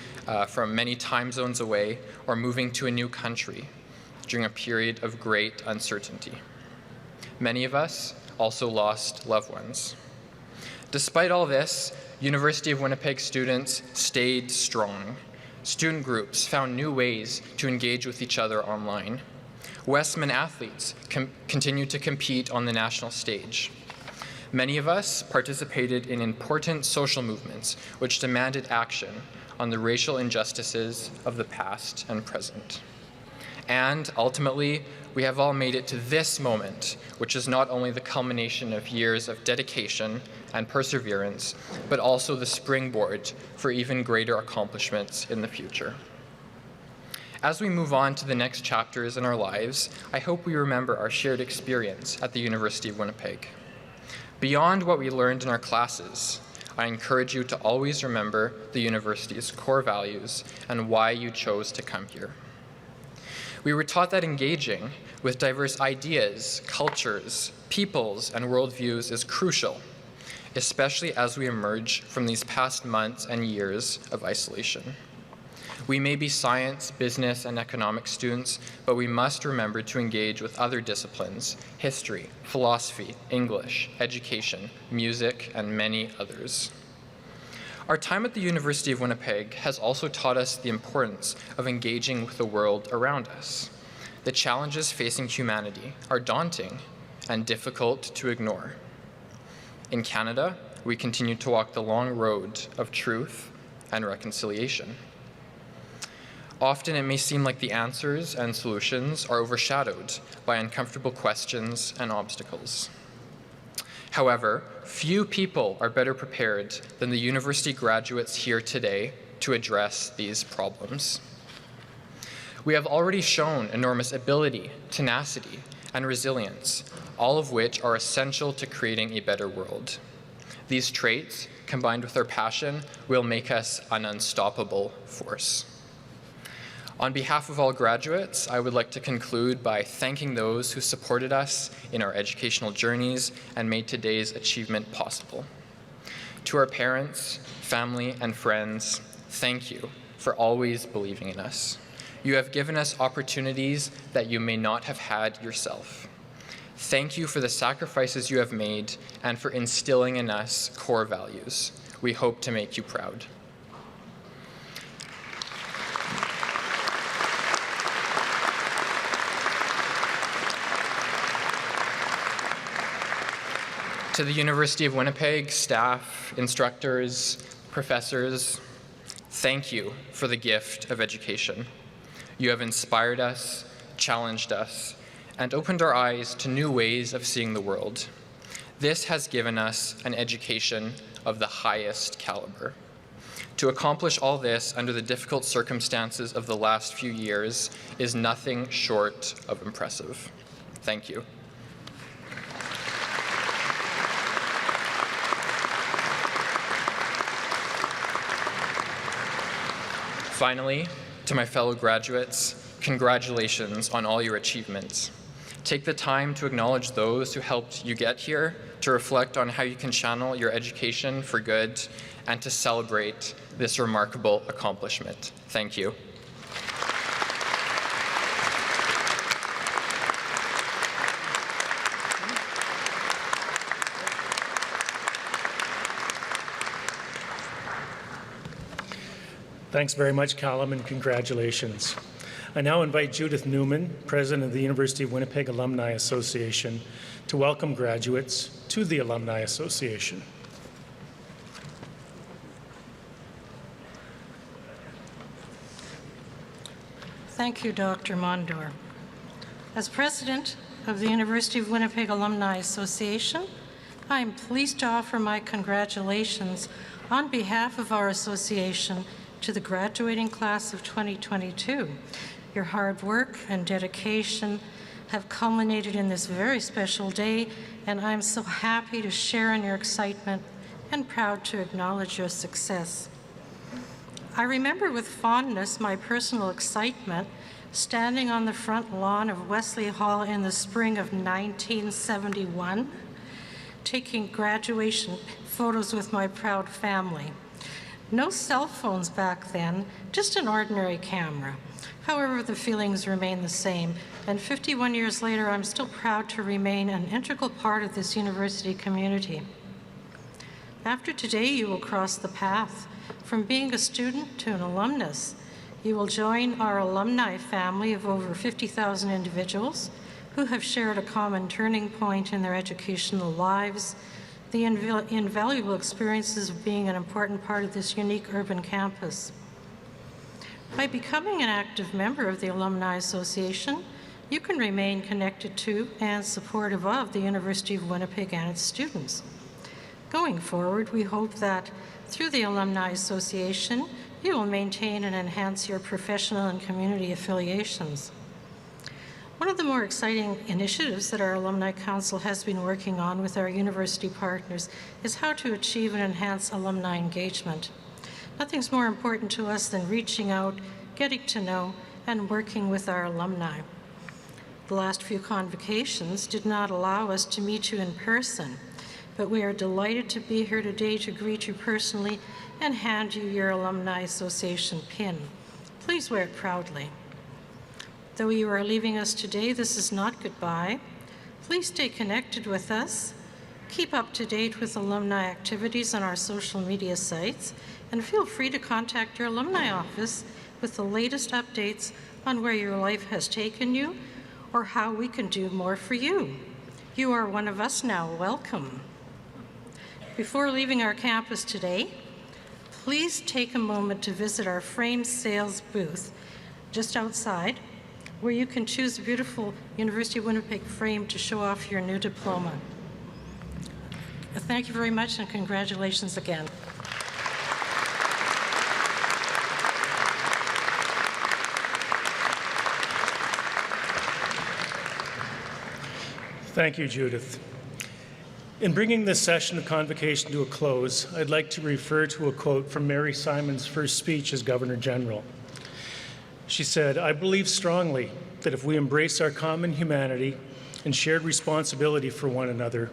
from many time zones away or moving to a new country during a period of great uncertainty. Many of us also lost loved ones. Despite all this, University of Winnipeg students stayed strong. Student groups found new ways to engage with each other online. Westman athletes continued to compete on the national stage. Many of us participated in important social movements which demanded action on the racial injustices of the past and present. And ultimately, we have all made it to this moment, which is not only the culmination of years of dedication and perseverance, but also the springboard for even greater accomplishments in the future. As we move on to the next chapters in our lives, I hope we remember our shared experience at the University of Winnipeg. Beyond what we learned in our classes, I encourage you to always remember the university's core values and why you chose to come here. We were taught that engaging with diverse ideas, cultures, peoples, and worldviews is crucial, especially as we emerge from these past months and years of isolation. We may be science, business, and economics students, but we must remember to engage with other disciplines: history, philosophy, English, education, music, and many others. Our time at the University of Winnipeg has also taught us the importance of engaging with the world around us. The challenges facing humanity are daunting and difficult to ignore. In Canada, we continue to walk the long road of truth and reconciliation. Often it may seem like the answers and solutions are overshadowed by uncomfortable questions and obstacles. However, few people are better prepared than the university graduates here today to address these problems. We have already shown enormous ability, tenacity, and resilience, all of which are essential to creating a better world. These traits, combined with our passion, will make us an unstoppable force. On behalf of all graduates, I would like to conclude by thanking those who supported us in our educational journeys and made today's achievement possible. To our parents, family, and friends, thank you for always believing in us. You have given us opportunities that you may not have had yourself. Thank you for the sacrifices you have made and for instilling in us core values. We hope to make you proud. To the University of Winnipeg staff, instructors, professors, thank you for the gift of education. You have inspired us, challenged us, and opened our eyes to new ways of seeing the world. This has given us an education of the highest caliber. To accomplish all this under the difficult circumstances of the last few years is nothing short of impressive. Thank you. Finally, to my fellow graduates, congratulations on all your achievements. Take the time to acknowledge those who helped you get here, to reflect on how you can channel your education for good, and to celebrate this remarkable accomplishment. Thank you. Thanks very much, Callum, and congratulations. I now invite Judith Newman, President of the University of Winnipeg Alumni Association, to welcome graduates to the Alumni Association. Thank you, Dr. Mondor. As President of the University of Winnipeg Alumni Association, I am pleased to offer my congratulations on behalf of our association to the graduating class of 2022. Your hard work and dedication have culminated in this very special day, and I'm so happy to share in your excitement and proud to acknowledge your success. I remember with fondness my personal excitement standing on the front lawn of Wesley Hall in the spring of 1971, taking graduation photos with my proud family. No cell phones back then, just an ordinary camera. However, the feelings remain the same, and 51 years later, I'm still proud to remain an integral part of this university community. After today, you will cross the path from being a student to an alumnus. You will join our alumni family of over 50,000 individuals who have shared a common turning point in their educational lives, the invaluable experiences of being an important part of this unique urban campus. By becoming an active member of the Alumni Association, you can remain connected to and supportive of the University of Winnipeg and its students. Going forward, we hope that through the Alumni Association, you will maintain and enhance your professional and community affiliations. One of the more exciting initiatives that our Alumni Council has been working on with our university partners is how to achieve and enhance alumni engagement. Nothing's more important to us than reaching out, getting to know, and working with our alumni. The last few convocations did not allow us to meet you in person, but we are delighted to be here today to greet you personally and hand you your Alumni Association pin. Please wear it proudly. Though you are leaving us today, this is not goodbye. Please stay connected with us. Keep up to date with alumni activities on our social media sites, and feel free to contact your alumni office with the latest updates on where your life has taken you or how we can do more for you. You are one of us now. Welcome. Before leaving our campus today, please take a moment to visit our frame sales booth just outside, where you can choose a beautiful University of Winnipeg frame to show off your new diploma. Thank you very much, and congratulations again. Thank you, Judith. In bringing this session of convocation to a close, I'd like to refer to a quote from Mary Simon's first speech as Governor General. She said, "I believe strongly that if we embrace our common humanity and shared responsibility for one another,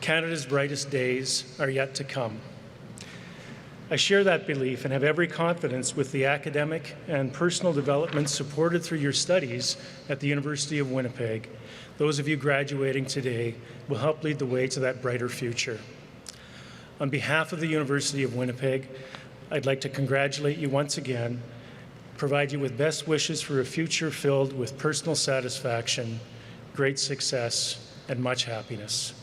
Canada's brightest days are yet to come." I share that belief and have every confidence with the academic and personal development supported through your studies at the University of Winnipeg. Those of you graduating today will help lead the way to that brighter future. On behalf of the University of Winnipeg, I'd like to congratulate you once again, provide you with best wishes for a future filled with personal satisfaction, great success, and much happiness.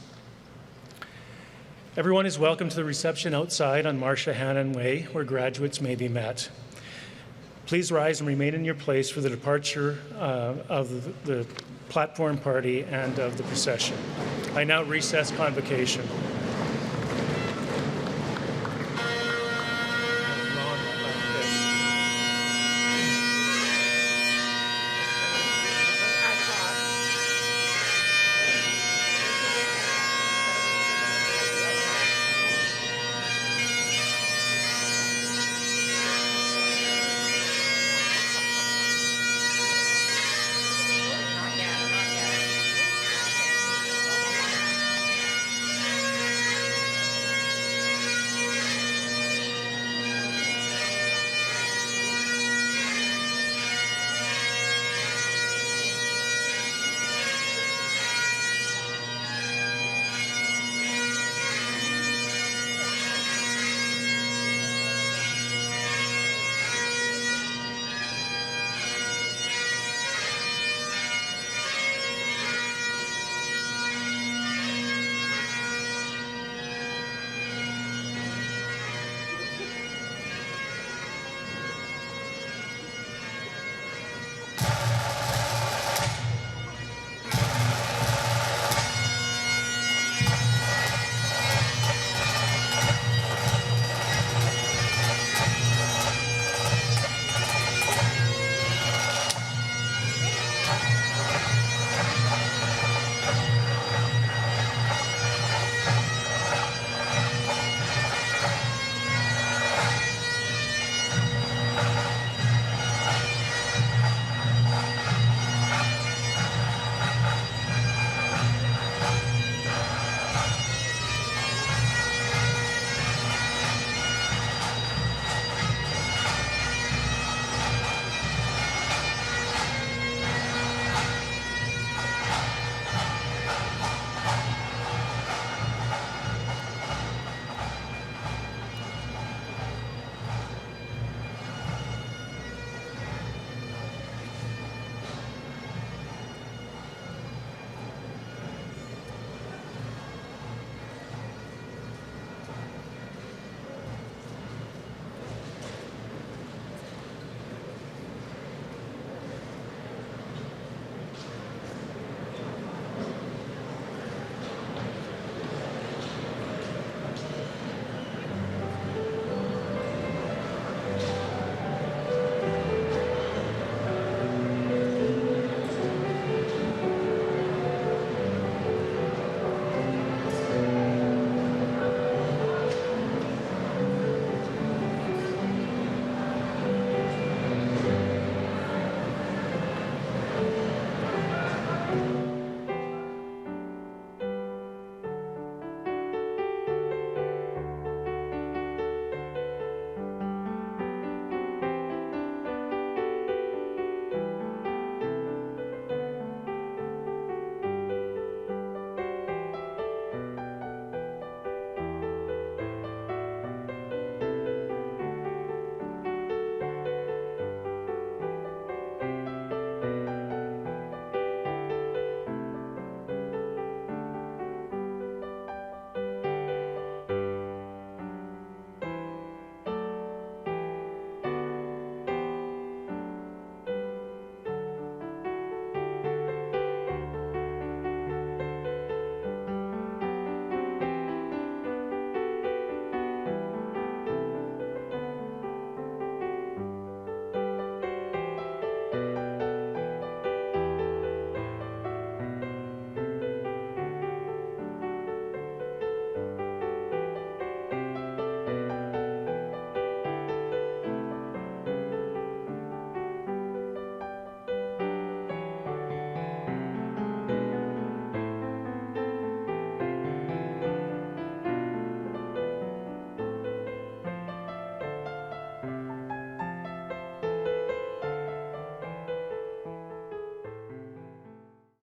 Everyone is welcome to the reception outside on Marcia Hannon Way, where graduates may be met. Please rise and remain in your place for the departure of the platform party and of the procession. I now recess Convocation.